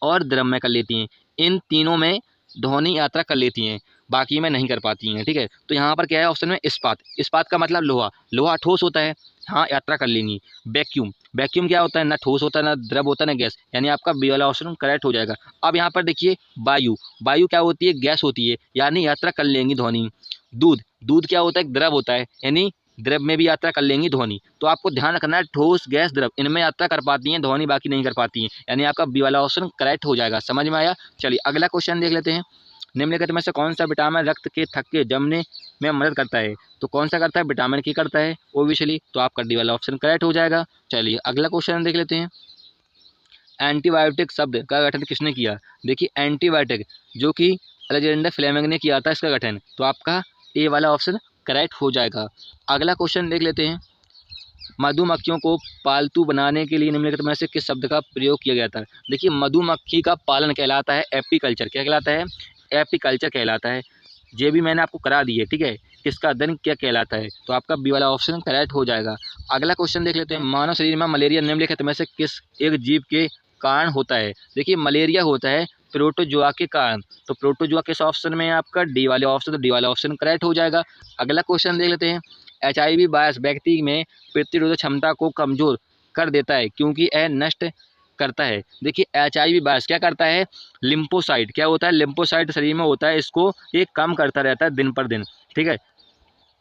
और द्रव में कर लेती हैं। इन तीनों में ध्वनि यात्रा कर लेती हैं, बाकी में नहीं कर पाती हैं। ठीक है, तो यहाँ पर क्या है ऑप्शन में? इस्पात। इस्पात का मतलब लोहा। लोहा ठोस होता है, हाँ यात्रा कर लेंगी। वैक्यूम, वैक्यूम क्या होता है? ना ठोस होता है, ना द्रव होता है, ना गैस, यानी आपका बी वाला ऑप्शन करेक्ट हो जाएगा। अब यहाँ पर देखिए वायु, वायु क्या होती है? गैस होती है, यानी यात्रा कर लेंगी ध्वनि। दूध, दूध क्या होता है? द्रव होता है, यानी द्रव में भी यात्रा कर लेंगी ध्वनि। तो आपको ध्यान रखना है ठोस, गैस, द्रव, इनमें यात्रा कर पाती हैं, ध्वनि बाकी नहीं कर पाती हैं, यानी आपका बी वाला ऑप्शन करेक्ट हो जाएगा। समझ में आया? चलिए अगला क्वेश्चन देख लेते हैं। निम्नलिखित में से कौन सा विटामिन रक्त के थक्के जमने में मदद करता है? तो कौन सा करता है? विटामिन की करता है ओबियसली, तो आपका डी वाला ऑप्शन करेक्ट हो जाएगा। चलिए अगला क्वेश्चन देख लेते हैं। एंटीबायोटिक शब्द का गठन किसने किया? देखिए एंटीबायोटिक जो कि अलेक्जेंडर फ्लेमिंग ने किया था इसका गठन, तो आपका ए वाला ऑप्शन करेक्ट हो जाएगा। अगला क्वेश्चन देख लेते हैं। मधुमक्खियों को पालतू बनाने के लिए निम्नलिखित में से किस शब्द का प्रयोग किया गया था? देखिए मधुमक्खी का पालन कहलाता है एपीकल्चर। क्या कहलाता है? एपीकल्चर कहलाता है। ये भी मैंने आपको करा दी है, ठीक है। किसका अध्ययन क्या कहलाता है? तो आपका बी वाला ऑप्शन करेक्ट हो जाएगा। अगला क्वेश्चन देख लेते हैं। मानव शरीर में मलेरिया निम्नलिखित में से किस एक जीव के कारण होता है? देखिए मलेरिया होता है प्रोटोजुआ के कारण, तो प्रोटोजुआ किस ऑप्शन में है? आपका डी वाले ऑप्शन, तो डी वाला ऑप्शन करेक्ट हो जाएगा। अगला क्वेश्चन देख लेते हैं। HIV वायरस व्यक्ति में प्रतिरोधक क्षमता को कमजोर कर देता है क्योंकि यह नष्ट करता है। देखिए HIV वायरस क्या करता है? लिम्फोसाइट, क्या होता है? लिम्फोसाइट शरीर में होता है, इसको ये कम करता रहता है दिन पर दिन। ठीक है,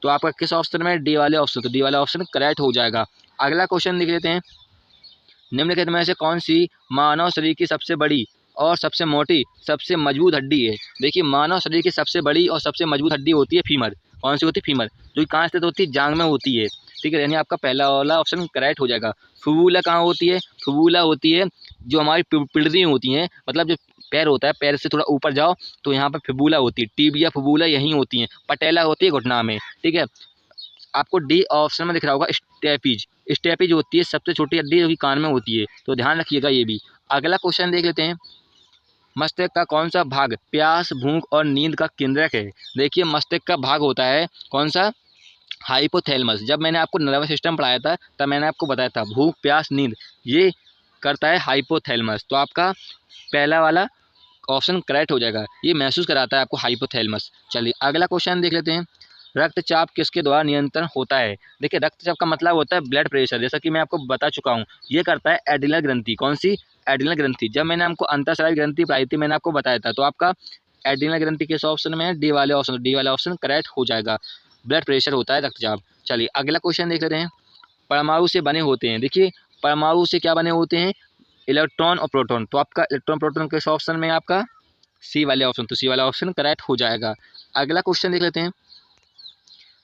तो आपका किस ऑप्शन में? डी वाले ऑप्शन, तो डी वाला ऑप्शन करेक्ट हो जाएगा। अगला क्वेश्चन देख लेते हैं। निम्नलिखित में से कौन सी मानव शरीर की सबसे बड़ी और सबसे मोटी सबसे मजबूत हड्डी है? देखिए मानव शरीर की सबसे बड़ी और सबसे मजबूत हड्डी होती है फीमर। कौन सी होती है? फीमर, जो कि कहाँ स्थित होती है? जांघ में होती है। ठीक है, यानी आपका पहला वाला ऑप्शन करेक्ट हो जाएगा। फिबुला कहाँ होती है? फिबुला होती है जो हमारी पिंडली होती हैं, मतलब जो पैर होता है, पैर से थोड़ा ऊपर जाओ तो यहाँ पर फिबुला होती है। टीबिया फिबुला यहीं होती है। पटेला होती है घुटना में। ठीक है, आपको डी ऑप्शन में दिख रहा होगा स्टेपीज। स्टेपीज होती है सबसे छोटी हड्डी जो कि कान में होती है, तो ध्यान रखिएगा ये भी। अगला क्वेश्चन देख लेते हैं। मस्तिष्क का कौन सा भाग प्यास, भूख और नींद का केंद्रक है? देखिए मस्तिष्क का भाग होता है कौन सा? हाइपोथैलेमस। जब मैंने आपको नर्वस सिस्टम पढ़ाया था तब मैंने आपको बताया था भूख, प्यास, नींद ये करता है हाइपोथैलेमस, तो आपका पहला वाला ऑप्शन करेक्ट हो जाएगा। ये महसूस कराता है आपको हाइपोथैलेमस। चलिए अगला क्वेश्चन देख लेते हैं। रक्तचाप किसके द्वारा नियंत्रण होता है? देखिए रक्तचाप का मतलब होता है ब्लड प्रेशर, जैसा कि मैं आपको बता चुका हूँ। ये करता है एड्रिनल ग्रंथि। कौन सी? एड्रिनल ग्रंथि। जब मैंने आपको अंतःस्रावी ग्रंथि पढ़ाई थी, मैंने आपको बताया था। तो आपका एड्रिनल ग्रंथि किस ऑप्शन में है? डी वाले ऑप्शन। डी वाला ऑप्शन करेक्ट हो जाएगा। ब्लड प्रेशर होता है रक्तचाप। चलिए अगला क्वेश्चन देख लेते हैं। परमाणु से बने होते हैं। देखिए परमाणु से क्या बने होते हैं? इलेक्ट्रॉन और प्रोटॉन। तो आपका इलेक्ट्रॉन प्रोटॉन किस ऑप्शन में है? आपका सी वाले ऑप्शन। तो सी वाला ऑप्शन करेक्ट हो जाएगा। अगला क्वेश्चन देख लेते हैं।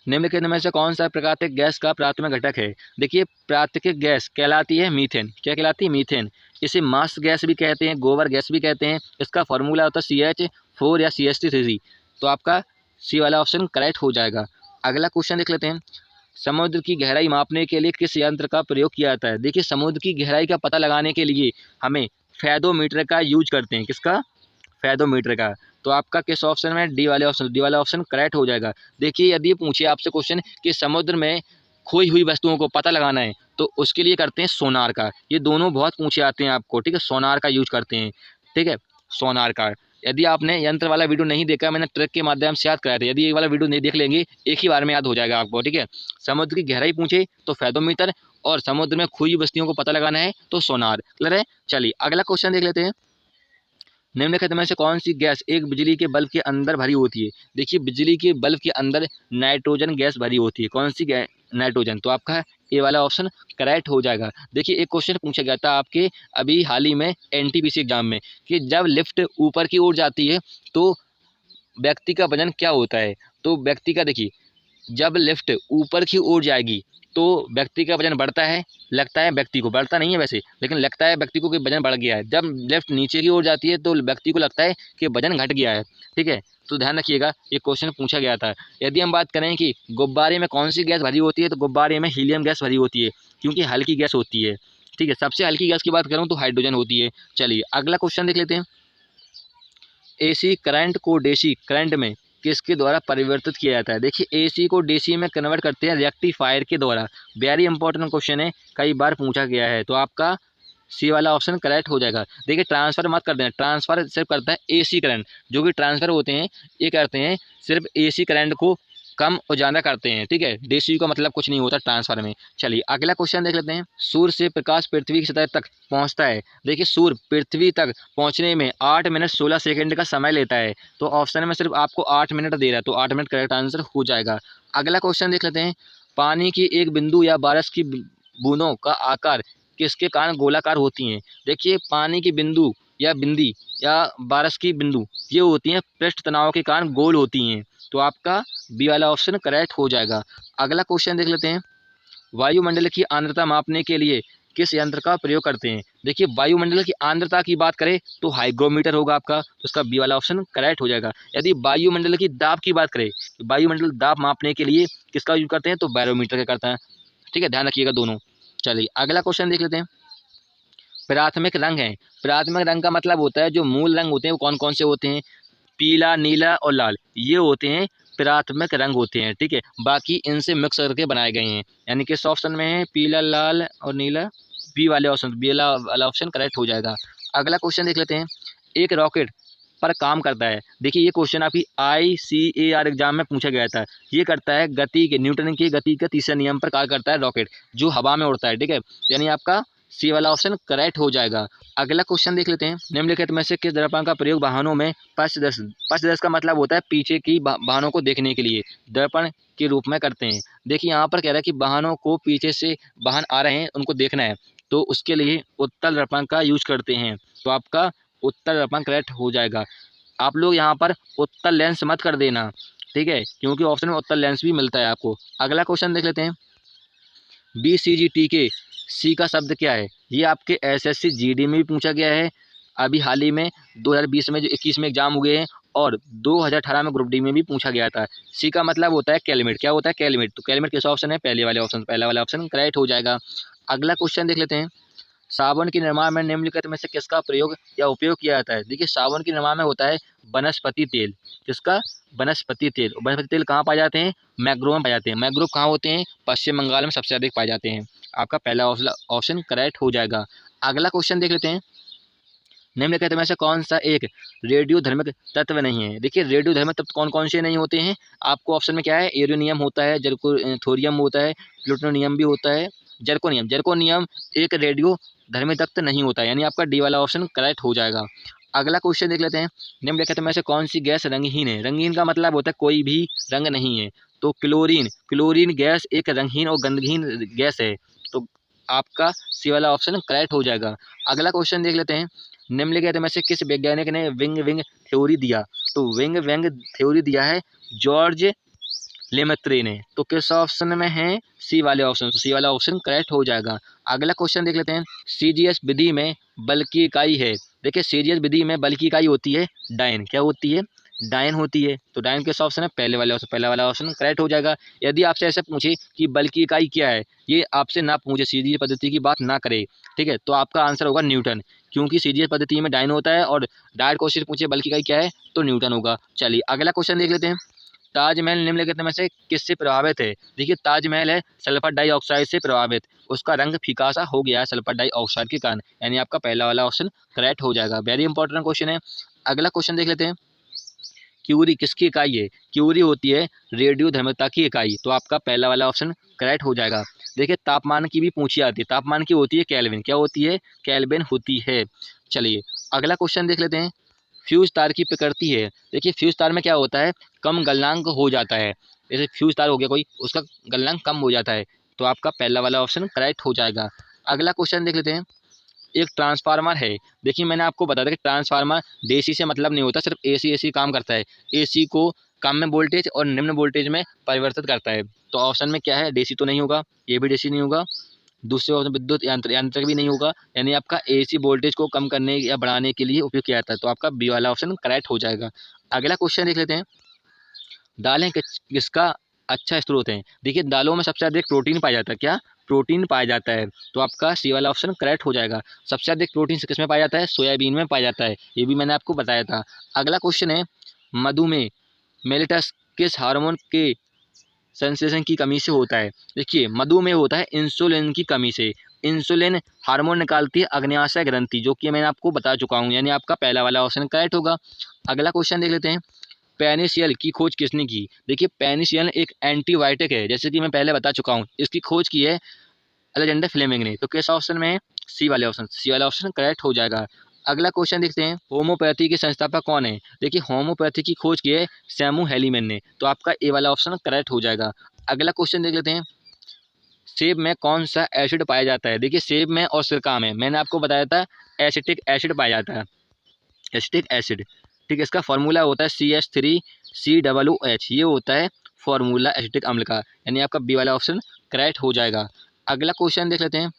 निम्नलिखित में से कौन सा प्राकृतिक गैस का प्राथमिक घटक है? देखिए प्राकृतिक गैस कहलाती है मीथेन। क्या कहलाती है? मीथेन। इसे मास गैस भी कहते हैं, गोबर गैस भी कहते हैं। इसका फॉर्मूला होता है CH4 या CH3। तो आपका सी वाला ऑप्शन करेक्ट हो जाएगा। अगला क्वेश्चन देख लेते हैं। समुद्र की गहराई मापने के लिए किस यंत्र का प्रयोग किया जाता है? देखिए समुद्र की गहराई का पता लगाने के लिए हमें फेदोमीटर का यूज करते हैं। किसका? फेदोमीटर का। तो आपका किस ऑप्शन में? डी वाले ऑप्शन। डी वाला ऑप्शन करेक्ट हो जाएगा। देखिए यदि पूछे आपसे क्वेश्चन कि समुद्र में खोई हुई वस्तुओं को पता लगाना है, तो उसके लिए करते हैं सोनार का। ये दोनों बहुत पूछे आते हैं आपको, ठीक है। सोनार का यूज करते हैं, ठीक है, सोनार का। यदि आपने यंत्र वाला वीडियो नहीं देखा, मैंने ट्रिक के माध्यम से याद कराया था। यदि ये वाला वीडियो नहीं देख लेंगे, एक ही बार में याद हो जाएगा आपको, ठीक है। समुद्र की गहराई पूछे तो फेदोमीटर, और समुद्र में खोई हुई वस्तुओं को पता लगाना है तो सोनार। क्लियर है? चलिए अगला क्वेश्चन देख लेते हैं। निम्नलिखित में से कौन सी गैस एक बिजली के बल्ब के अंदर भरी होती है? देखिए बिजली के बल्ब के अंदर नाइट्रोजन गैस भरी होती है। कौन सी गैस? नाइट्रोजन। तो आपका ए वाला ऑप्शन करेक्ट हो जाएगा। देखिए एक क्वेश्चन पूछा गया था आपके अभी हाल ही में NTPC एग्जाम में, कि जब लिफ्ट ऊपर की ओर जाती है तो व्यक्ति का वजन क्या होता है? तो व्यक्ति का, देखिए जब लिफ्ट ऊपर की ओर जाएगी तो व्यक्ति का वजन बढ़ता है। लगता है व्यक्ति को, बढ़ता नहीं है वैसे, लेकिन लगता है व्यक्ति को कि वजन बढ़ गया है। जब लिफ्ट नीचे की ओर जाती है तो व्यक्ति को लगता है कि वजन घट गया है, ठीक है। तो ध्यान रखिएगा, ये क्वेश्चन पूछा गया था। यदि हम बात करें कि गुब्बारे में कौन सी गैस भरी होती है, तो गुब्बारे में हीलियम गैस भरी होती है, क्योंकि हल्की गैस होती है, ठीक है। सबसे हल्की गैस की बात करूँ तो हाइड्रोजन होती है। चलिए अगला क्वेश्चन देख लेते हैं। AC करंट को DC करंट में किसके द्वारा परिवर्तित किया जाता है? देखिए AC को DC में कन्वर्ट करते हैं रेक्टिफायर के द्वारा। वेरी इंपॉर्टेंट क्वेश्चन है, कई बार पूछा गया है। तो आपका सी वाला ऑप्शन करेक्ट हो जाएगा। देखिए ट्रांसफर मत कर देना, ट्रांसफर सिर्फ करता है AC करंट। जो भी ट्रांसफर होते हैं ये करते हैं सिर्फ AC करंट को कम और ज़्यादा करते हैं, ठीक है। DC का मतलब कुछ नहीं होता ट्रांसफर में। चलिए अगला क्वेश्चन देख लेते हैं। सूर्य से प्रकाश पृथ्वी की सतह तक पहुंचता है। देखिए सूर्य पृथ्वी तक पहुंचने में 8 मिनट 16 सेकंड का समय लेता है। तो ऑप्शन में सिर्फ आपको 8 मिनट दे रहा है, तो 8 मिनट करेक्ट आंसर हो जाएगा। अगला क्वेश्चन देख लेते हैं। पानी की एक बिंदु या बारिश की बूंदों का आकार किसके कारण गोलाकार होती हैं? देखिए पानी की बिंदु या बिंदी या बारिश की बिंदु ये होती हैं पृष्ठ तनाव के कारण गोल होती हैं। तो आपका बी वाला ऑप्शन करेक्ट हो जाएगा। अगला क्वेश्चन देख लेते हैं। वायुमंडल की आर्द्रता मापने के लिए किस यंत्र का प्रयोग करते हैं? देखिए वायुमंडल की आर्द्रता की बात करें तो हाइग्रोमीटर होगा आपका, तो उसका बी वाला ऑप्शन करेक्ट हो जाएगा। यदि वायुमंडल की दाब की बात करें, वायुमंडल दाब मापने के लिए किसका यूज करते हैं? तो बैरोमीटर का करता है, ठीक है। ध्यान रखिएगा दोनों। चलिए अगला क्वेश्चन देख लेते हैं। प्राथमिक रंग है। प्राथमिक रंग का मतलब होता है जो मूल रंग होते हैं वो कौन कौन से होते हैं? पीला, नीला और लाल, ये होते हैं प्राथमिक रंग होते हैं, ठीक है। बाकी इनसे मिक्स करके बनाए गए हैं। यानी कि इस ऑप्शन में है पीला, लाल और नीला। बी वाले ऑप्शन, बी वाला ऑप्शन करेक्ट हो जाएगा। अगला क्वेश्चन देख लेते हैं। एक रॉकेट पर काम करता है। देखिए ये क्वेश्चन आपकी ICAR एग्जाम में पूछा गया था। ये करता है गति के, न्यूटन की गति के तीसरे नियम पर कार्य करता है रॉकेट, जो हवा में उड़ता है, ठीक है। यानी आपका सी वाला ऑप्शन करेक्ट हो जाएगा। अगला क्वेश्चन देख लेते हैं। निम्नलिखित में से किस दर्पण का प्रयोग वाहनों में पश्चदर्शी का मतलब होता है पीछे की वाहनों को देखने के लिए दर्पण के रूप में करते हैं। देखिए यहाँ पर कह रहा है कि वाहनों को पीछे से वाहन आ रहे हैं उनको देखना है, तो उसके लिए उत्तल दर्पण का यूज करते हैं। तो आपका उत्तल दर्पण करेक्ट हो जाएगा। आप लोग यहाँ पर उत्तल लेंस मत कर देना, ठीक है, क्योंकि ऑप्शन में उत्तल लेंस भी मिलता है आपको। अगला क्वेश्चन देख लेते हैं। BCG के सी का शब्द क्या है? ये आपके SSC GD में भी पूछा गया है। अभी हाल ही में 2020 में जो 21 में एग्जाम हुए हैं, और 2018 में ग्रुप डी में भी पूछा गया था। सी का मतलब होता है कैलमेट। क्या होता है? कैलमेट। तो कैलमेट किस ऑप्शन है? पहले वाले ऑप्शन, पहला वाला ऑप्शन करेक्ट हो जाएगा। अगला क्वेश्चन देख लेते हैं। साबुन के निर्माण में निम्नलिखित में से किसका प्रयोग या उपयोग किया जाता है? देखिए साबुन के निर्माण में होता है वनस्पति तेल। किसका? वनस्पति तेल। वनस्पति तेल कहाँ पाए जाते हैं? मैंग्रोव में पाए जाते हैं। मैंग्रोव कहाँ होते हैं? पश्चिम बंगाल में सबसे अधिक पाए जाते हैं। आपका पहला ऑप्शन करेक्ट हो जाएगा। अगला क्वेश्चन देख लेते हैं। निम्नलिखित में से कौन सा एक रेडियोधर्मिक तत्व नहीं है। देखिए रेडियोधर्मिक तत्व कौन कौन से नहीं होते हैं, आपको ऑप्शन में क्या है, यूरेनियम होता है, थोरियम होता है, प्लूटोनियम भी होता है, जर्कोनियम। जर्कोनियम एक रेडियो धर्मिक तत्व नहीं होता है, यानी आपका डी वाला ऑप्शन करेक्ट हो जाएगा। अगला क्वेश्चन देख लेते हैं, निम्नलिखित में से कौन सी गैस रंगहीन है। रंगहीन का मतलब होता है कोई भी रंग नहीं है, तो क्लोरीन, क्लोरीन गैस एक रंगहीन और गंधहीन गैस है, तो आपका सी वाला ऑप्शन करेक्ट हो जाएगा। अगला क्वेश्चन देख लेते हैं, निम्नलिखित में से किस वैज्ञानिक ने विंग विंग थ्योरी दिया। तो विंग विंग थ्योरी दिया है जॉर्ज लेमेत्रे ने, तो किस ऑप्शन में है, सी वाले ऑप्शन, तो सी वाला ऑप्शन करेक्ट हो जाएगा। अगला क्वेश्चन देख लेते हैं, सीजीएस विधि में बल की इकाई है। देखिए सीजीएस विधि में बल की इकाई होती है डायन, क्या होती है, डायन होती है, तो डायन किस ऑप्शन है, पहले वाले ऑप्शन, पहला वाला ऑप्शन करेक्ट हो जाएगा। यदि आपसे ऐसे पूछे कि बल की इकाई क्या है, ये आपसे ना पूछे, सीजीएस पद्धति की बात ना करे, ठीक है, तो आपका आंसर होगा न्यूटन, क्योंकि सीजीएस पद्धति में डायन होता है और डायरेक्ट क्वेश्चन पूछे बल की इकाई क्या है, तो न्यूटन होगा। चलिए अगला क्वेश्चन देख लेते हैं, ताजमहल निम्नलिखित में से किससे प्रभावित है। देखिए ताजमहल है सल्फर डाइऑक्साइड से प्रभावित, उसका रंग फीका सा हो गया है सल्फर डाइऑक्साइड के कारण, यानी आपका पहला वाला ऑप्शन करेक्ट हो जाएगा। वेरी इंपॉर्टेंट क्वेश्चन है। अगला क्वेश्चन देख लेते हैं, क्यूरी किसकी इकाई है। क्यूरी होती है रेडियो धर्मिता की इकाई, तो आपका पहला वाला ऑप्शन करेक्ट हो जाएगा। देखिए तापमान की भी पूछी आती है, तापमान की होती है केल्विन, क्या होती है, केल्विन होती है। चलिए अगला क्वेश्चन देख लेते हैं, फ्यूज तार की प्रकृति है। देखिए फ्यूज तार में क्या होता है, कम गलनांक हो जाता है, जैसे फ्यूज तार हो गया कोई, उसका गलनांक कम हो जाता है, तो आपका पहला वाला ऑप्शन करेक्ट हो जाएगा। अगला क्वेश्चन देख लेते हैं, एक ट्रांसफार्मर है। देखिए मैंने आपको बताया था कि ट्रांसफार्मर डीसी से मतलब नहीं होता, सिर्फ एसी एसी काम करता है, एसी को कम में वोल्टेज और निम्न वोल्टेज में परिवर्तित करता है, तो ऑप्शन में क्या है, डीसी तो नहीं होगा, ये भी डीसी नहीं होगा, दूसरे ऑप्शन विद्युत यांत्रिक भी नहीं होगा, यानी आपका एसी वोल्टेज को कम करने या बढ़ाने के लिए उपयोग किया जाता है, तो आपका बी वाला ऑप्शन करेक्ट हो जाएगा। अगला क्वेश्चन देख लेते हैं, दालें किसका अच्छा स्रोत है। देखिए दालों में सबसे अधिक प्रोटीन पाया जाता है, क्या, प्रोटीन पाया जाता है, तो आपका सी वाला ऑप्शन करेक्ट हो जाएगा। सबसे अधिक प्रोटीन किस में पाया जाता है, सोयाबीन में पाया जाता है, ये भी मैंने आपको बताया था। अगला क्वेश्चन है, मधुमेह मेलिटस किस हार्मोन के सेंसेशन की कमी से होता है। देखिए मधुमेह होता है इंसुलिन की कमी से, इंसुलिन हार्मोन निकालती है अग्न्याशय ग्रंथि, जो कि मैंने आपको बता चुका हूँ, यानी आपका पहला वाला ऑप्शन करेक्ट होगा। अगला क्वेश्चन देख लेते हैं, पेनिसिलिन की खोज किसने की। देखिए पेनिसिलिन एक एंटीबायोटिक है, जैसे कि मैं पहले बता चुका हूँ, इसकी खोज की है अलेक्जेंडर फ्लेमिंग ने, तो किस ऑप्शन में है, सी वाले ऑप्शन, सी वाला ऑप्शन करेक्ट हो जाएगा। अगला क्वेश्चन देखते हैं, होम्योपैथी के संस्थापक कौन है। देखिए होम्योपैथी की खोज की है सैमू हेलीमैन ने, तो आपका ए वाला ऑप्शन करेक्ट हो जाएगा। अगला क्वेश्चन देख लेते हैं, सेब में कौन सा एसिड पाया जाता है। देखिए सेब में और सिरका में मैंने आपको बताया था एसिटिक एसिड पाया जाता है, एसिटिक एसिड, ठीक है, इसका फॉर्मूला होता है CH3COOH, ये होता है फॉर्मूला एसिटिक अम्ल का, यानी आपका बी वाला ऑप्शन करेक्ट हो जाएगा। अगला क्वेश्चन देख लेते हैं,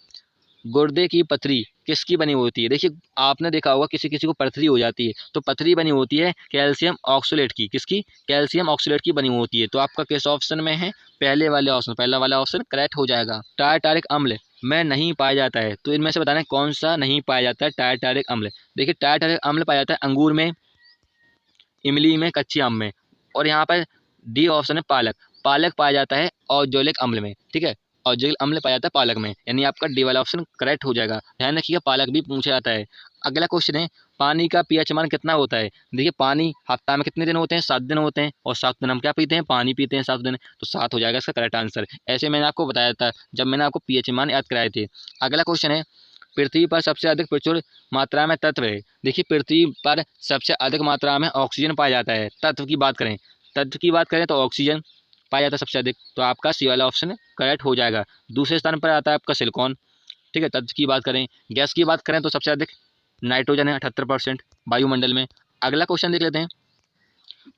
गुर्दे की पथरी किसकी बनी होती है। देखिए आपने देखा होगा किसी किसी को पथरी हो जाती है, तो पथरी बनी होती है कैल्शियम ऑक्सलेट की, किसकी, कैल्शियम ऑक्सलेट की बनी होती है, तो आपका किस ऑप्शन में है, पहले वाले ऑप्शन, पहला वाला ऑप्शन करेक्ट हो जाएगा। टारटारिक अम्ल में नहीं पाया जाता है, तो इनमें से बताना है कौन सा नहीं पाया जाता है टारटारिक अम्ल। देखिए टारटारिक अम्ल पाया जाता है अंगूर में, इमली में, कच्चे आम में, और यहाँ पर डी ऑप्शन है पालक, पालक पाया जाता है औद्योगिक अम्ल में, ठीक है, औद्योगिक अम्ल पाया जाता है पालक में, यानी आपका डी वाला ऑप्शन करेक्ट हो जाएगा। ध्यान रखिएगा पालक भी पूछा जाता है। अगला क्वेश्चन है, पानी का पीएच मान कितना होता है। देखिए पानी हफ्ता में कितने दिन होते हैं, 7 दिन होते हैं, और 7 दिन हम क्या पीते हैं, पानी पीते हैं 7 दिन, तो 7 हो जाएगा इसका करेक्ट आंसर। ऐसे मैंने आपको बताया था जब मैंने आपको पीएच मान याद कराए थे। अगला क्वेश्चन है, पृथ्वी पर सबसे अधिक प्रचुर मात्रा में तत्व है। देखिए पृथ्वी पर सबसे अधिक मात्रा में ऑक्सीजन पाया जाता है। तत्व की बात करें, तत्व की बात करें तो ऑक्सीजन पाया जाता है सबसे अधिक, तो आपका सी वाला ऑप्शन करेक्ट हो जाएगा। दूसरे स्थान पर आता है आपका सिलिकॉन, ठीक है। तत्व की बात करें, गैस की बात करें तो सबसे अधिक नाइट्रोजन है 78% वायुमंडल में। अगला क्वेश्चन देख लेते हैं,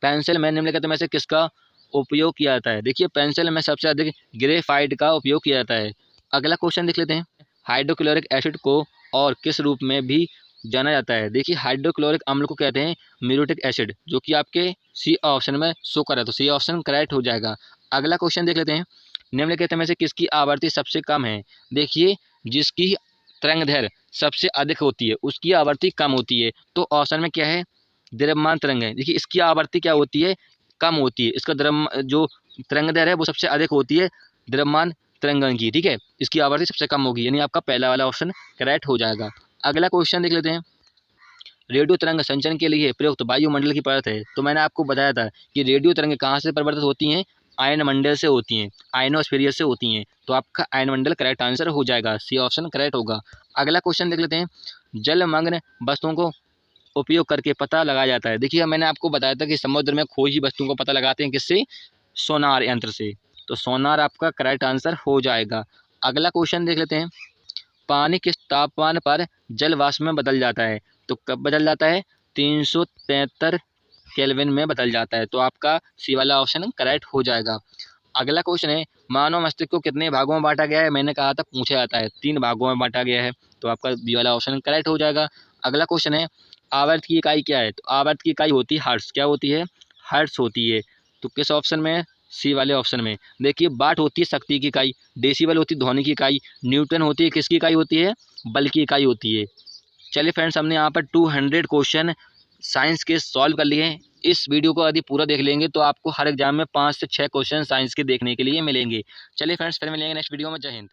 पेंसिल में निम्नलिखित में से किसका उपयोग किया जाता है। देखिए पेंसिल में सबसे अधिक ग्रेफाइट का उपयोग किया जाता है। अगला क्वेश्चन देख लेते हैं, हाइड्रोक्लोरिक एसिड को और किस रूप में भी जाना जाता है। देखिए हाइड्रोक्लोरिक अम्ल को कहते हैं म्यूरेटिक एसिड, जो कि आपके सी ऑप्शन में शो कर रहा है, तो सी ऑप्शन करेक्ट हो जाएगा। अगला क्वेश्चन देख लेते हैं, निम्नलिखित में से किसकी आवृत्ति सबसे कम है। देखिए जिसकी तरंगदैर्घ्य सबसे अधिक होती है उसकी आवृत्ति कम होती है, तो ऑप्शन में क्या है, द्रव्यमान तरंग है। देखिए इसकी आवृत्ति क्या होती है, कम होती है, इसका जो तरंगदैर्घ्य है वो सबसे अधिक होती है द्रव्यमान तरंगन की, ठीक है, इसकी आवृत्ति सबसे कम होगी, यानी आपका पहला वाला ऑप्शन करेक्ट हो जाएगा। अगला क्वेश्चन देख लेते हैं, रेडियो तरंग संचरण के लिए प्रयुक्त वायुमंडल की परत है। तो मैंने आपको बताया था कि रेडियो तरंगें कहाँ से परिवर्तित होती हैं, आयन मंडल से होती हैं, आयनोस्फीयर से होती हैं। तो आपका आयन मंडल करेक्ट आंसर हो जाएगा, सी ऑप्शन करेक्ट होगा। अगला क्वेश्चन देख लेते हैं, जलमग्न वस्तुओं को उपयोग करके पता लगाया जाता है। देखिए मैंने आपको बताया था कि समुद्र में खोजी वस्तुओं को पता लगाते हैं किससे, सोनार यंत्र से। तो सोनार आपका करेक्ट आंसर हो जाएगा। अगला क्वेश्चन देख लेते हैं, पानी किस तापमान पर जल वाष्प में बदल जाता है। तो कब बदल जाता है, 373 केल्विन में बदल जाता है। तो आपका सी वाला ऑप्शन करेक्ट हो जाएगा। अगला क्वेश्चन है, मानव मस्तिष्क को कितने भागों में बांटा गया है। मैंने कहा था पूछा जाता है, 3 भागों में बांटा गया है। तो आपका बी वाला ऑप्शन करेक्ट हो जाएगा। अगला क्वेश्चन है, आवर्त की इकाई क्या है। तो आवर्त की इकाई होती है हर्ट्ज। क्या होती है, हर्ट्ज होती है। तो किस ऑप्शन में है, सी वाले ऑप्शन में। देखिए वाट होती है शक्ति की इकाई, डेसिबल होती है ध्वनि की इकाई, न्यूटन होती है किसकी इकाई होती है, बल की इकाई होती है। चलिए फ्रेंड्स, हमने यहाँ पर 200 क्वेश्चन साइंस के सॉल्व कर लिए हैं। इस वीडियो को यदि पूरा देख लेंगे तो आपको हर एग्जाम में 5 से 6 क्वेश्चन साइंस के देखने के लिए मिलेंगे। चलिए फ्रेंड्स, फिर मिलेंगे नेक्स्ट वीडियो में। जय हिंद।